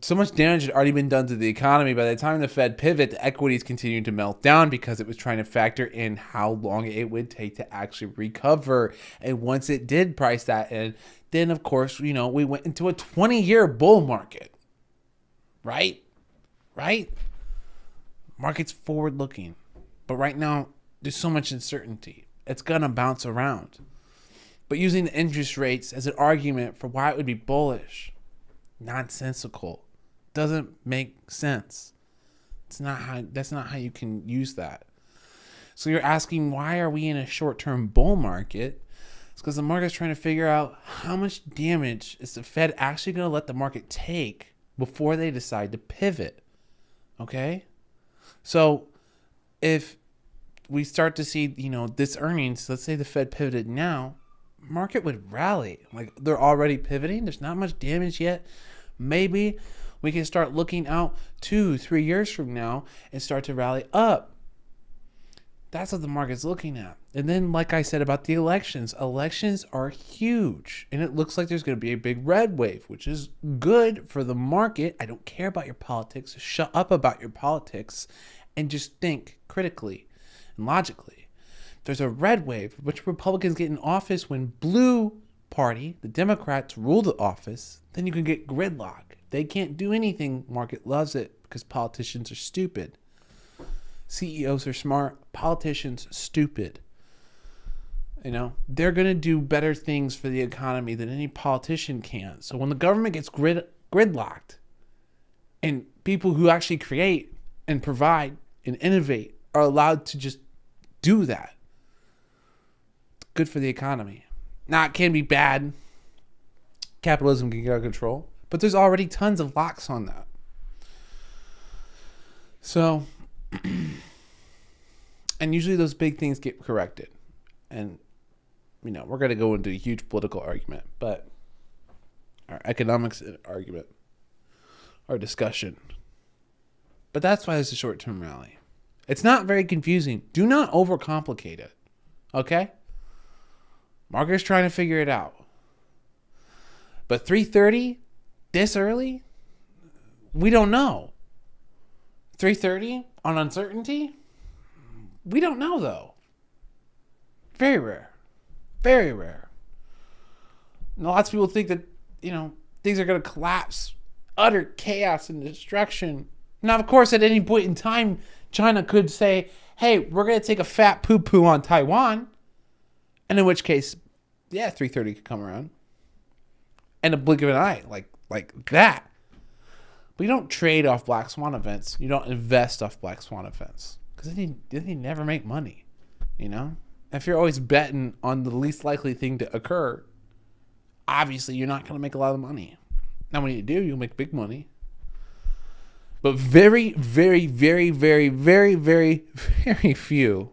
so much damage had already been done to the economy. By the time the Fed pivot, the equities continued to melt down because it was trying to factor in how long it would take to actually recover. And once it did price that in, then of course, we went into a 20-year bull market. Right? Market's forward looking. But right now, there's so much uncertainty. It's gonna bounce around. But using the interest rates as an argument for why it would be bullish, nonsensical, doesn't make sense. That's not how you can use that. So you're asking, why are we in a short-term bull market? It's because the market's trying to figure out how much damage is the Fed actually going to let the market take before they decide to pivot. Okay? So if we start to see, this earnings, let's say the Fed pivoted now, market would rally. Like, they're already pivoting. There's not much damage yet. Maybe we can start looking out 2-3 years from now and start to rally up. That's what the market's looking at. And then, like I said about the elections are huge. And it looks like there's going to be a big red wave, which is good for the market. I don't care about your politics. Shut up about your politics and just think critically and logically. There's a red wave, which Republicans get in office when blue party, the Democrats, rule the office, then you can get gridlock. They can't do anything. Market loves it because politicians are stupid. CEOs are smart. Politicians, stupid. They're going to do better things for the economy than any politician can. So when the government gets gridlocked and people who actually create and provide and innovate are allowed to just do that, it's good for the economy. Now, it can be bad. Capitalism can get out of control. But there's already tons of locks on that. So, and usually those big things get corrected. And, we're going to go into a huge political argument. But our economics argument, our discussion. But that's why it's a short-term rally. It's not very confusing. Do not overcomplicate it. Okay? Market's trying to figure it out. But 330 this early? We don't know. 330 on uncertainty? We don't know, though. Very rare. Very rare. And lots of people think that, things are going to collapse. Utter chaos and destruction. Now, of course, at any point in time, China could say, hey, we're going to take a fat poo-poo on Taiwan. And in which case, 330 could come around. And a blink of an eye, like that. But you don't trade off black swan events. You don't invest off black swan events. Because then you never make money, If you're always betting on the least likely thing to occur, obviously you're not going to make a lot of money. Now, when you do, you'll make big money. But very, very, very, very, very, very, very few,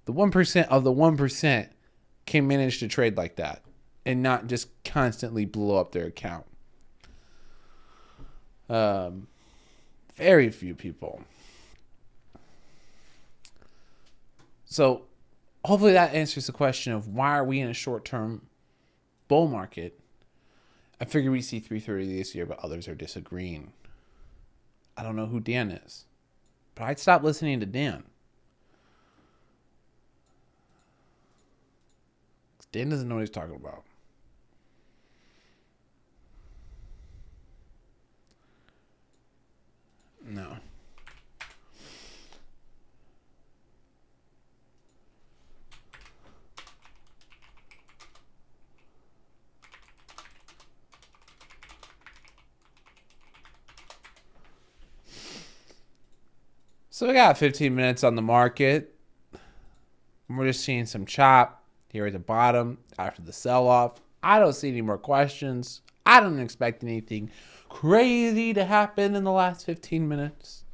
the 1% of the 1%, can manage to trade like that. and not just constantly blow up their account. Very few people. So hopefully that answers the question of why are we in a short-term bull market. I figure we see 330 this year, but others are disagreeing. I don't know who Dan is, but I'd stop listening to Dan. Dan doesn't know what he's talking about. No. So we got 15 minutes on the market. We're just seeing some chop here at the bottom after the sell-off. I don't see any more questions. I don't expect anything crazy to happen in the last 15 minutes.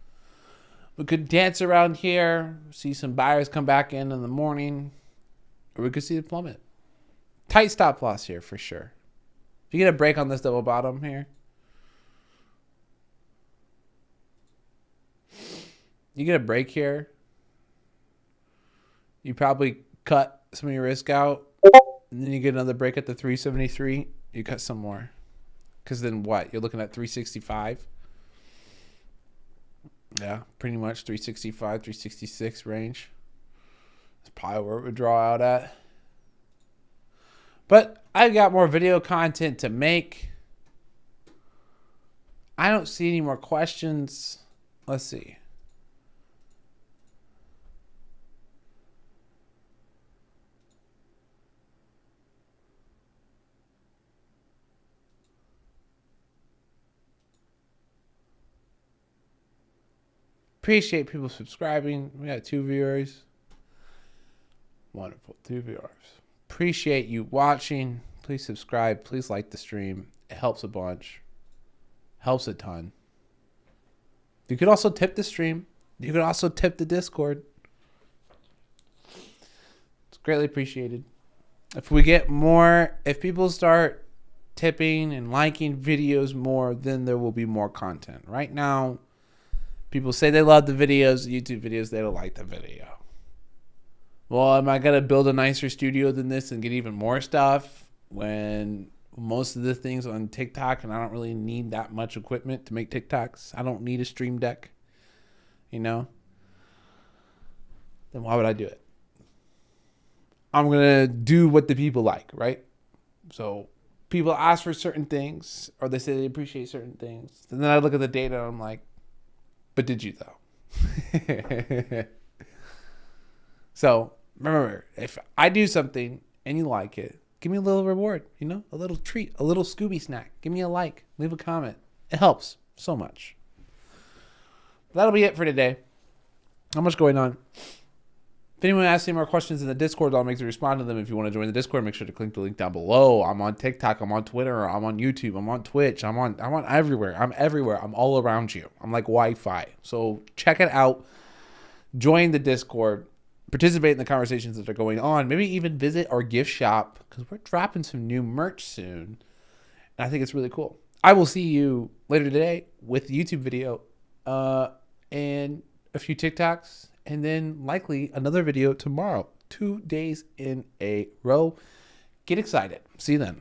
We could dance around here, see some buyers come back in the morning, or we could see the plummet. Tight stop loss here for sure. If you get a break on this double bottom here, you get a break here, you probably cut some of your risk out, and then you get another break at the 373, you cut some more. Because then what? You're looking at 365. Yeah, pretty much 365, 366 range. That's probably where it would draw out at. But I've got more video content to make. I don't see any more questions. Let's see. Appreciate people subscribing. We got 2 viewers. Wonderful. 2 viewers. Appreciate you watching. Please subscribe. Please like the stream. It helps a bunch. Helps a ton. You could also tip the stream. You could also tip the Discord. It's greatly appreciated. If we get more, if people start tipping and liking videos more, then there will be more content. Right now, people say they love the videos, YouTube videos, they don't like the video. Well, am I going to build a nicer studio than this and get even more stuff when most of the things on TikTok, and I don't really need that much equipment to make TikToks. I don't need a stream deck, you know? Then why would I do it? I'm going to do what the people like, right? So people ask for certain things, or they say they appreciate certain things. And then I look at the data and I'm like, but did you though? So remember, if I do something and you like it, give me a little reward, you know, a little treat, a little Scooby snack. Give me a like, leave a comment. It helps so much. That'll be it for today. Not much going on. If anyone asks any more questions in the Discord, I'll make sure to respond to them. If you want to join the Discord, make sure to click the link down below. I'm on TikTok. I'm on Twitter. I'm on YouTube. I'm on Twitch. I'm on everywhere. I'm everywhere. I'm all around you. I'm like Wi-Fi. So check it out. Join the Discord. Participate in the conversations that are going on. Maybe even visit our gift shop because we're dropping some new merch soon. And I think it's really cool. I will see you later today with a YouTube video and a few TikToks. And then likely another video tomorrow. 2 days in a row. Get excited. See you then.